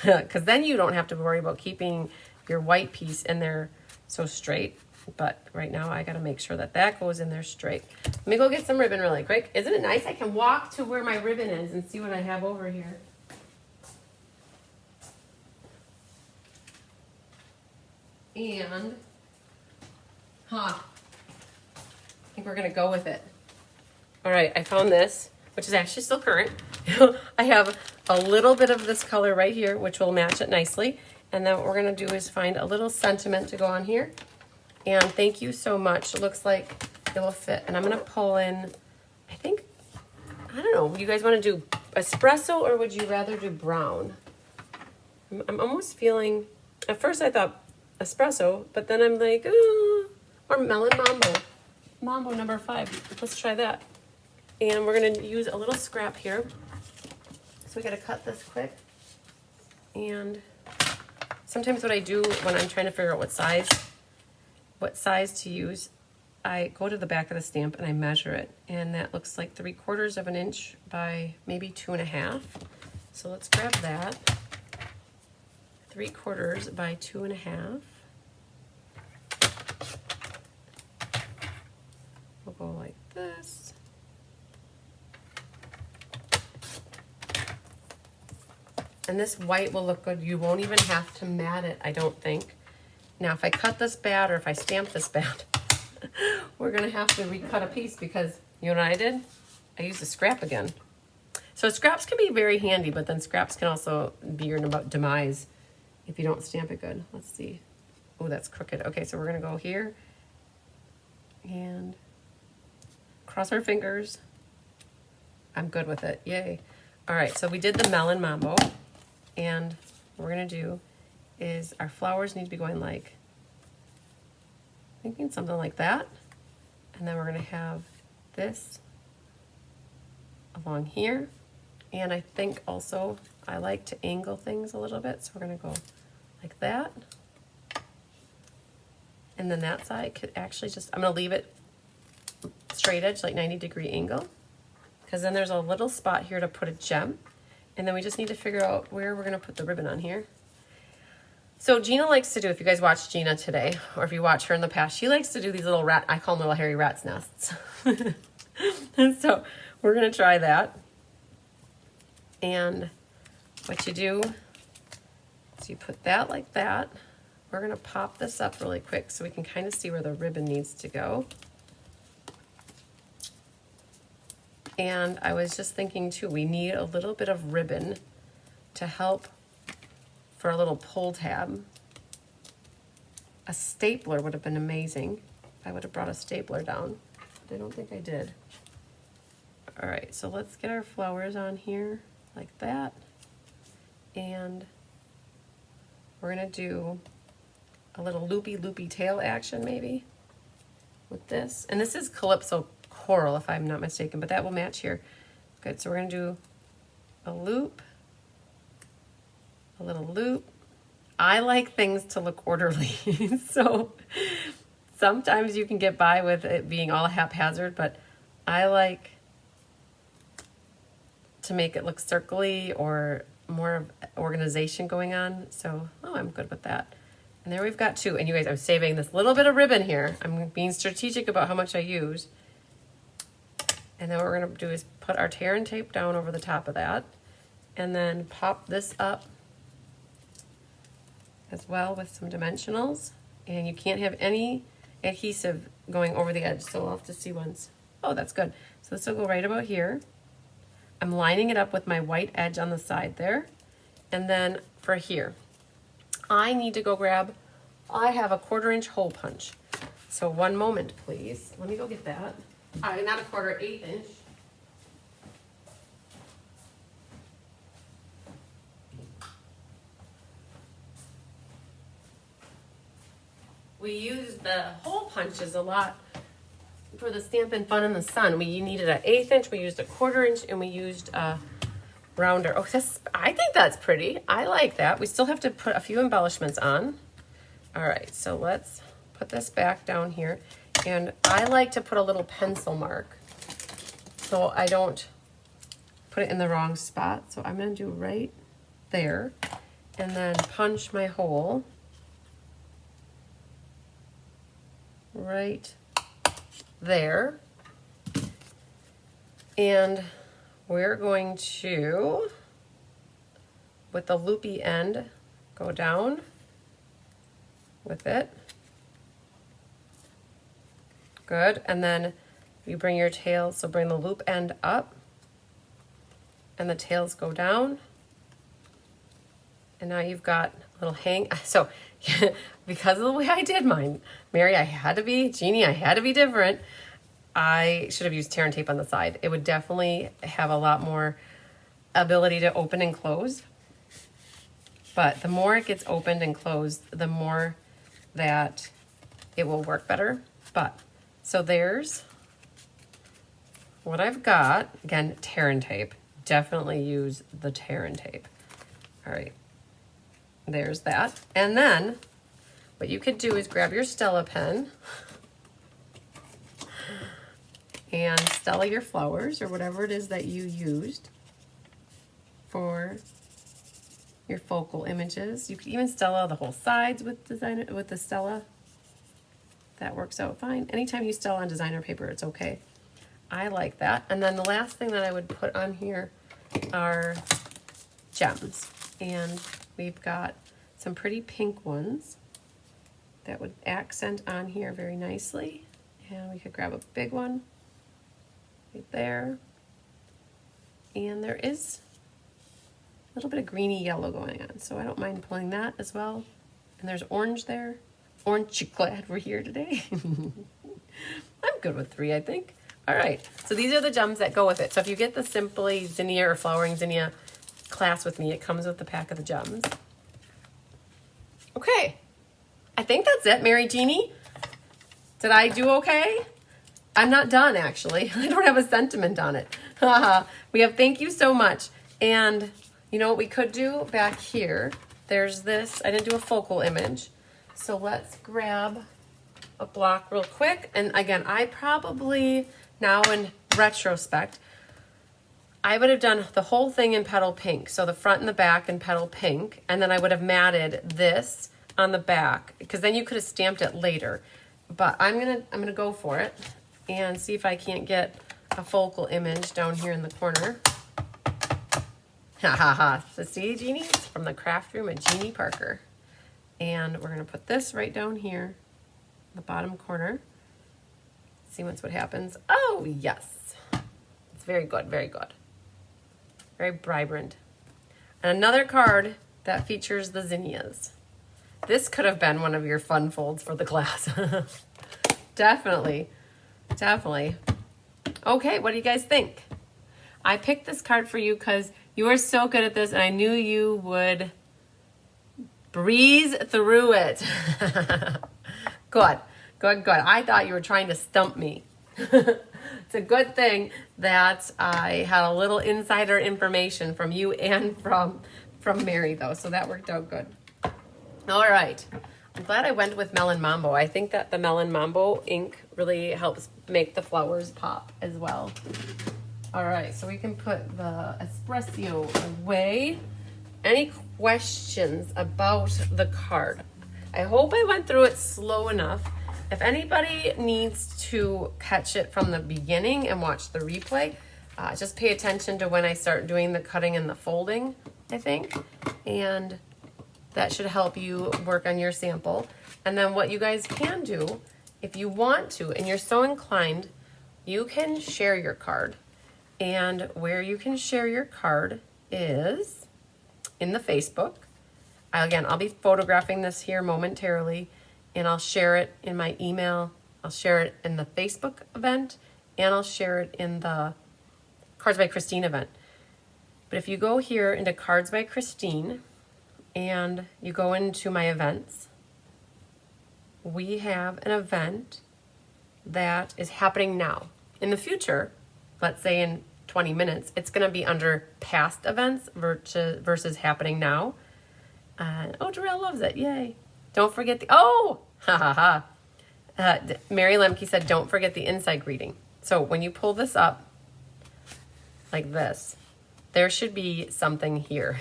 Because then you don't have to worry about keeping your white piece in there so straight. But right now, I got to make sure that that goes in there straight. Let me go get some ribbon really quick. Isn't it nice? I can walk to where my ribbon is and see what I have over here. And, I think we're going to go with it. All right, I found this, which is actually still current. I have a little bit of this color right here, which will match it nicely. And then what we're going to do is find a little sentiment to go on here. And thank you so much. It looks like it will fit. And I'm going to pull in, I think, I don't know, you guys want to do espresso or would you rather do brown? I'm almost feeling, at first I thought espresso, but then I'm like, ooh, or melon mambo. Mambo number 5. Let's try that. And we're going to use a little scrap here. So we got to cut this quick. And sometimes what I do when I'm trying to figure out what size to use, I go to the back of the stamp and I measure it. And that looks like 3/4 of an inch by maybe 2.5. So let's grab that. 3/4 by 2.5. We'll go like this. And this white will look good. You won't even have to mat it, I don't think. Now, if I cut this bad or if I stamp this bad, we're going to have to recut a piece because, you know what I did? I used a scrap again. So scraps can be very handy, but then scraps can also be your demise if you don't stamp it good. Let's see. Oh, that's crooked. Okay, so we're going to go here and cross our fingers. I'm good with it. Yay. All right, so we did the melon mambo. And what we're going to do is our flowers need to be going like, thinking something like that. And then we're going to have this along here. And I think also I like to angle things a little bit. So we're going to go like that. And then that side could actually just, I'm going to leave it straight edge, like 90-degree angle. Because then there's a little spot here to put a gem. And then we just need to figure out where we're going to put the ribbon on here. So Gina likes to do, if you guys watch Gina today, or if you watch her in the past, she likes to do these little I call them little hairy rat's nests. So we're gonna try that. And what you do is you put that like that. We're gonna pop this up really quick so we can kind of see where the ribbon needs to go. And I was just thinking too, we need a little bit of ribbon to help for a little pull tab. A stapler would have been amazing. I would have brought a stapler down, but I don't think I did. All right, so let's get our flowers on here like that. And we're gonna do a little loopy tail action maybe with this. And this is Calypso Coral if I'm not mistaken, but that will match here. Good, so we're gonna do a loop, a little loop. I like things to look orderly, so sometimes you can get by with it being all haphazard, but I like to make it look circly or more organization going on. So, oh, I'm good with that. And there we've got two. And you guys, I'm saving this little bit of ribbon here. I'm being strategic about how much I use. And then what we're gonna do is put our tear and tape down over the top of that, and then pop this up as well with some dimensionals. And you can't have any adhesive going over the edge, so we'll have to see once. Oh, that's good. So this will go right about here. I'm lining it up with my white edge on the side there. And then for here, I need to go grab, I have a 1/4 inch hole punch. So one moment, please. Let me go get that. Not a 1/4, 1/8 inch. We use the hole punches a lot for the Stampin' Fun in the Sun. We needed an 1/8 inch, we used a 1/4 inch, and we used a rounder. Oh, I think that's pretty. I like that. We still have to put a few embellishments on. All right, so let's put this back down here. And I like to put a little pencil mark so I don't put it in the wrong spot. So I'm gonna do right there and then punch my hole right there. And we're going to, with the loopy end, go down with it. Good, and then you bring your tails, so bring the loop end up, and the tails go down. And now you've got a little hang. So, because of the way I did mine, Mary, I had to be, Jeannie, I had to be different. I should have used tear and tape on the side. It would definitely have a lot more ability to open and close. But the more it gets opened and closed, the more that it will work better. But, so there's what I've got. Again, tear and tape. Definitely use the tear and tape. All right, there's that. And then what you could do is grab your Stella pen and Stella your flowers or whatever it is that you used for your focal images. You could even Stella the whole sides with the Stella. That works out fine. Anytime you Stella on designer paper, it's okay. I like that. And then the last thing that I would put on here are gems. And we've got some pretty pink ones that would accent on here very nicely. And we could grab a big one right there. And there is a little bit of greeny yellow going on, so I don't mind pulling that as well. And there's orange there. Orange, glad we're here today. I'm good with 3, I think. All right, so these are the gems that go with it. So if you get the Simply Zinnia or Flowering Zinnia class with me, it comes with the pack of the gems. Okay, I think that's it, Mary Jeannie. Did I do okay? I'm not done, actually. I don't have a sentiment on it. We have thank you so much. And you know what we could do back here? There's this, I didn't do a focal image. So let's grab a block real quick. And again, I probably, now in retrospect, I would have done the whole thing in petal pink. So the front and the back in petal pink. And then I would have matted this on the back because then you could have stamped it later. But I'm gonna go for it and see if I can't get a focal image down here in the corner. Ha ha ha. So see, Jeannie? It's from the craft room at Jeannie Parker. And we're going to put this right down here, the bottom corner. See what happens. Oh, yes. It's very good, very good. Very vibrant. And another card that features the zinnias. This could have been one of your fun folds for the class. Definitely. Definitely. Okay, what do you guys think? I picked this card for you because you are so good at this, and I knew you would breeze through it. Good, good, good. I thought you were trying to stump me. It's a good thing that I had a little insider information from you and from Mary, though, so that worked out good. All right. I'm glad I went with Melon Mambo. I think that the Melon Mambo ink really helps make the flowers pop as well. All right, so we can put the espresso away. Any questions about the card? I hope I went through it slow enough. If anybody needs to catch it from the beginning and watch the replay, just pay attention to when I start doing the cutting and the folding, I think. And that should help you work on your sample. And then what you guys can do, if you want to, and you're so inclined, you can share your card. And where you can share your card is in the Facebook. Again, I'll be photographing this here momentarily, and I'll share it in my email. I'll share it in the Facebook event, and I'll share it in the Cards by Christine event. But if you go here into Cards by Christine, and you go into my events, we have an event that is happening now. In the future, let's say in 20 minutes, it's going to be under past events versus happening now. Oh, Darrell loves it. Yay. Don't forget the, oh, ha ha ha. Mary Lemke said, don't forget the inside greeting. So when you pull this up like this, there should be something here.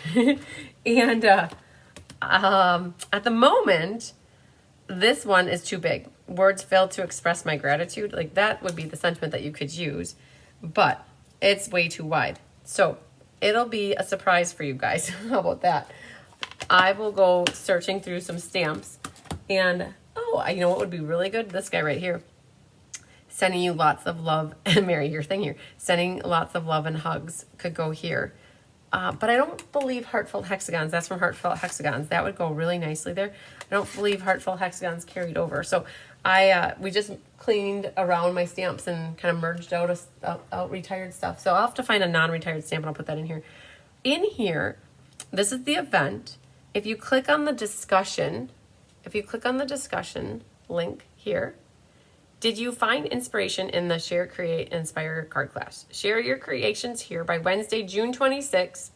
And at the moment, this one is too big. Words fail to express my gratitude. Like that would be the sentiment that you could use, but it's way too wide. So it'll be a surprise for you guys. How about that? I will go searching through some stamps, and oh, you know what would be really good? This guy right here. Sending you lots of love, and Mary, your thing here. Sending lots of love and hugs could go here. But I don't believe heartfelt hexagons. That's from Heartfelt Hexagons. That would go really nicely there. I don't believe heartfelt hexagons carried over. So we just cleaned around my stamps and kind of merged out retired stuff. So I'll have to find a non-retired stamp and I'll put that in here. In here, this is the event. If you click on the discussion link here, did you find inspiration in the Share, Create, Inspire card class? Share your creations here by Wednesday, June 26th,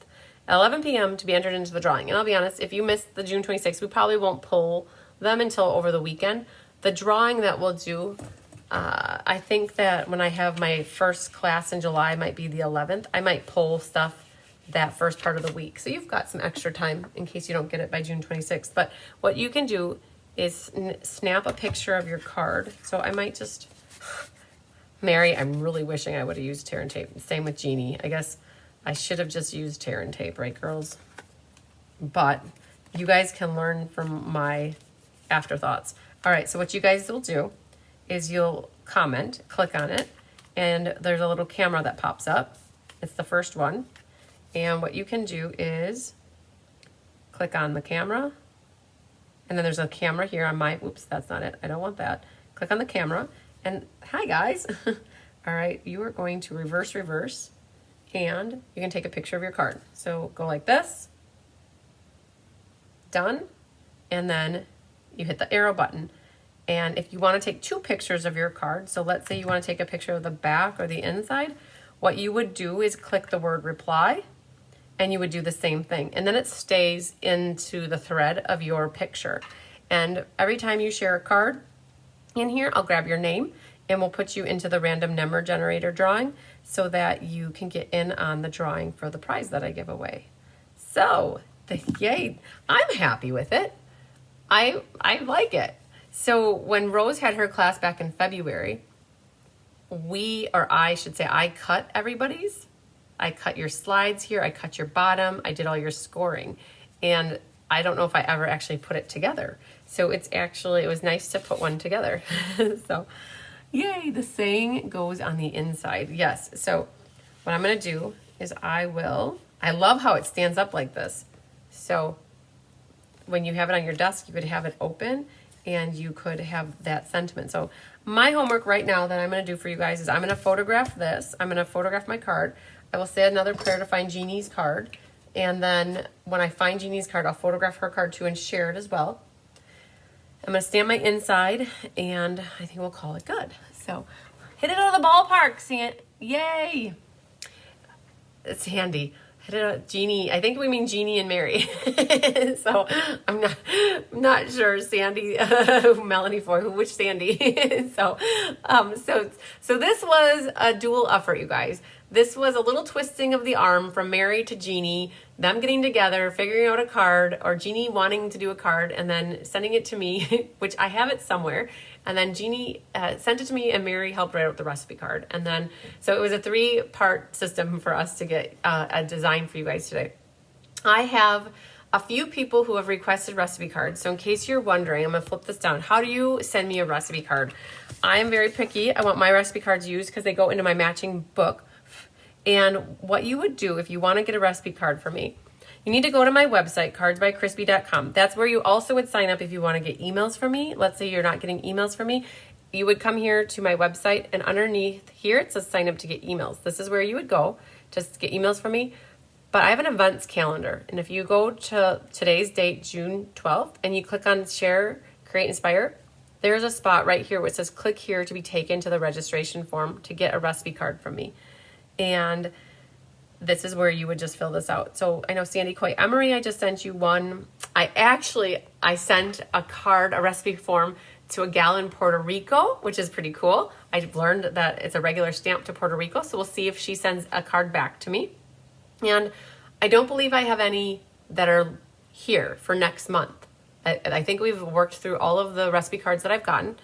11 p.m. to be entered into the drawing. And I'll be honest, if you missed the June 26th, we probably won't pull them until over the weekend. The drawing that we'll do, I think that when I have my first class in July, might be the 11th, I might pull stuff that first part of the week. So you've got some extra time in case you don't get it by June 26th. But what you can do is snap a picture of your card. So I might just, Mary, I'm really wishing I would have used tear and tape. Same with Jeannie. I guess I should have just used tear and tape, right, girls? But you guys can learn from my afterthoughts. All right, so what you guys will do is you'll comment, click on it, and there's a little camera that pops up. It's the first one. And what you can do is click on the camera, and then there's a camera here on my, oops, that's not it. I don't want that. Click on the camera, and hi guys. All right, you are going to reverse, and you can take a picture of your card. So go like this, done, and then you hit the arrow button. And if you want to take two pictures of your card, so let's say you want to take a picture of the back or the inside, what you would do is click the word reply, and you would do the same thing. And then it stays into the thread of your picture. And every time you share a card in here, I'll grab your name and we'll put you into the random number generator drawing so that you can get in on the drawing for the prize that I give away. So, yay, I'm happy with it. I like it. So when Rose had her class back in February, I should say, I cut everybody's. I cut your slides here. I cut your bottom. I did all your scoring. And I don't know if I ever actually put it together. So it was nice to put one together. So yay, the saying goes on the inside. Yes. So what I'm going to do is I love how it stands up like this. So when you have it on your desk, you could have it open and you could have that sentiment. So my homework right now that I'm going to do for you guys is I'm going to photograph this. I'm going to photograph my card. I will say another prayer to find Jeannie's card. And then when I find Jeannie's card, I'll photograph her card too and share it as well. I'm going to stamp my inside and I think we'll call it good. So hit it out of the ballpark, yay. It's handy. Jeannie, I think we mean Jeannie and Mary. So I'm not sure, Sandy, Melanie Foy, which Sandy. So this was a dual effort, you guys. This was a little twisting of the arm from Mary to Jeannie, them getting together, figuring out a card, or Jeannie wanting to do a card and then sending it to me, which I have it somewhere. And then Jeannie sent it to me and Mary helped write out the recipe card. And then, so it was a 3-part system for us to get a design for you guys today. I have a few people who have requested recipe cards. So in case you're wondering, I'm gonna flip this down. How do you send me a recipe card? I am very picky. I want my recipe cards used because they go into my matching book. And what you would do if you want to get a recipe card for me, you need to go to my website, cardsbycrispy.com. That's where you also would sign up if you want to get emails from me. Let's say you're not getting emails from me. You would come here to my website, and underneath here it says sign up to get emails. This is where you would go to get emails from me. But I have an events calendar. And if you go to today's date, June 12th, and you click on share, create, inspire, there's a spot right here where it says click here to be taken to the registration form to get a recipe card from me. And this is where you would just fill this out. So I know Sandy Coy Emery, I just sent you one. I sent a card, a recipe form to a gal in Puerto Rico, which is pretty cool. I've learned that it's a regular stamp to Puerto Rico. So we'll see if she sends a card back to me. And I don't believe I have any that are here for next month. I think we've worked through all of the recipe cards that I've gotten.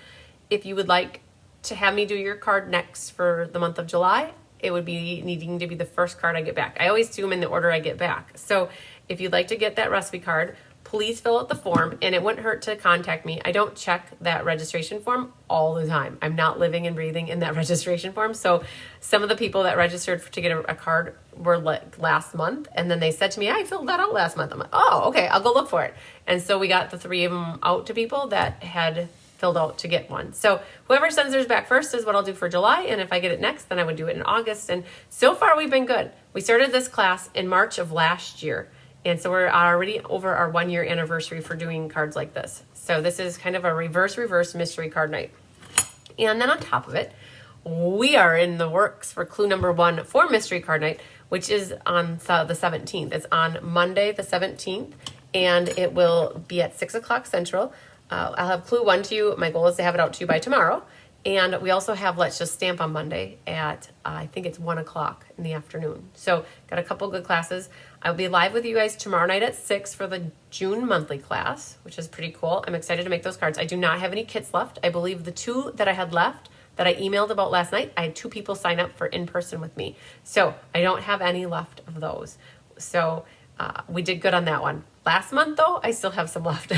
If you would like to have me do your card next for the month of July, it would be needing to be the first card I get back. I always do them in the order I get back. So if you'd like to get that recipe card, please fill out the form, and it wouldn't hurt to contact me. I don't check that registration form all the time. I'm not living and breathing in that registration form. So some of the people that registered to get a card were like last month, and then they said to me, I filled that out last month. I'm like, oh, okay, I'll go look for it. And so we got the 3 of them out to people that had filled out to get one. So whoever sends theirs back first is what I'll do for July. And if I get it next, then I would do it in August. And so far we've been good. We started this class in March of last year. And so we're already over our 1-year anniversary for doing cards like this. So this is kind of a reverse mystery card night. And then on top of it, we are in the works for clue number 1 for mystery card night, which is on the 17th. It's on Monday, the 17th, and it will be at 6 o'clock Central. I'll have clue 1 to you. My goal is to have it out to you by tomorrow. And we also have Let's Just Stamp on Monday at, I think it's 1 o'clock in the afternoon. So got a couple good classes. I'll be live with you guys tomorrow night at 6 for the June monthly class, which is pretty cool. I'm excited to make those cards. I do not have any kits left. I believe the 2 that I had left that I emailed about last night, I had 2 people sign up for in-person with me. So I don't have any left of those. So we did good on that one. Last month, though, I still have some left. So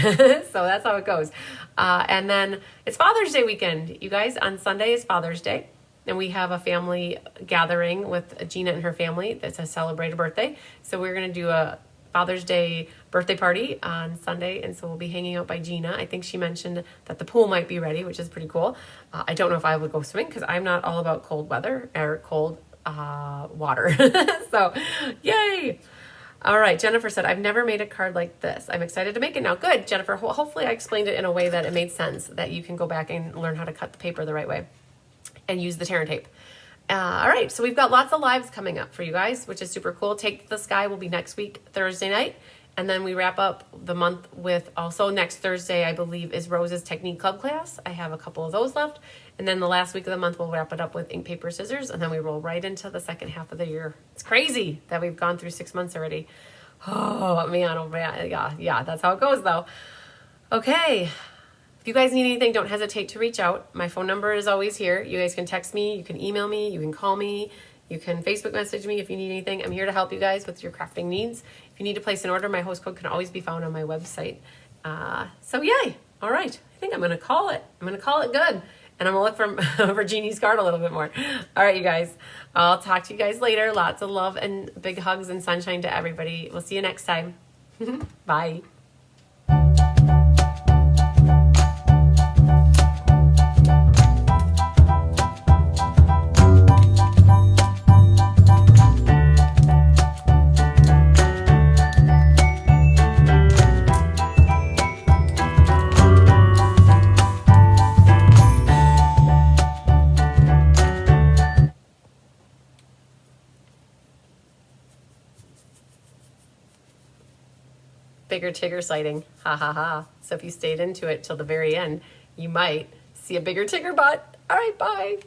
that's how it goes. And then it's Father's Day weekend. You guys, on Sunday is Father's Day. And we have a family gathering with Gina and her family that's a celebrate a birthday. So we're going to do a Father's Day birthday party on Sunday. And so we'll be hanging out by Gina. I think she mentioned that the pool might be ready, which is pretty cool. I don't know if I would go swimming because I'm not all about cold weather or cold water. So yay. All right, Jennifer said, I've never made a card like this. I'm excited to make it now. Good, Jennifer. Hopefully I explained it in a way that it made sense, that you can go back and learn how to cut the paper the right way and use the tear and tape. All right, so we've got lots of lives coming up for you guys, which is super cool. Take to the Sky will be next week, Thursday night. And then we wrap up the month with also next Thursday, I believe, is Rose's Technique Club class. I have a couple of those left. And then the last week of the month, we'll wrap it up with ink, paper, scissors. And then we roll right into the second half of the year. It's crazy that we've gone through 6 months already. Oh, man. Oh, man. Yeah, that's how it goes, though. Okay. If you guys need anything, don't hesitate to reach out. My phone number is always here. You guys can text me, you can email me, you can call me, you can Facebook message me if you need anything. I'm here to help you guys with your crafting needs. If you need to place an order, my host code can always be found on my website. So yay. All right. I think I'm going to call it. I'm going to call it good. And I'm going to look for Jeannie's card a little bit more. All right, you guys. I'll talk to you guys later. Lots of love and big hugs and sunshine to everybody. We'll see you next time. Bye. Bigger Tigger sighting. Ha ha ha. So if you stayed into it till the very end, you might see a bigger Tigger butt. All right, bye.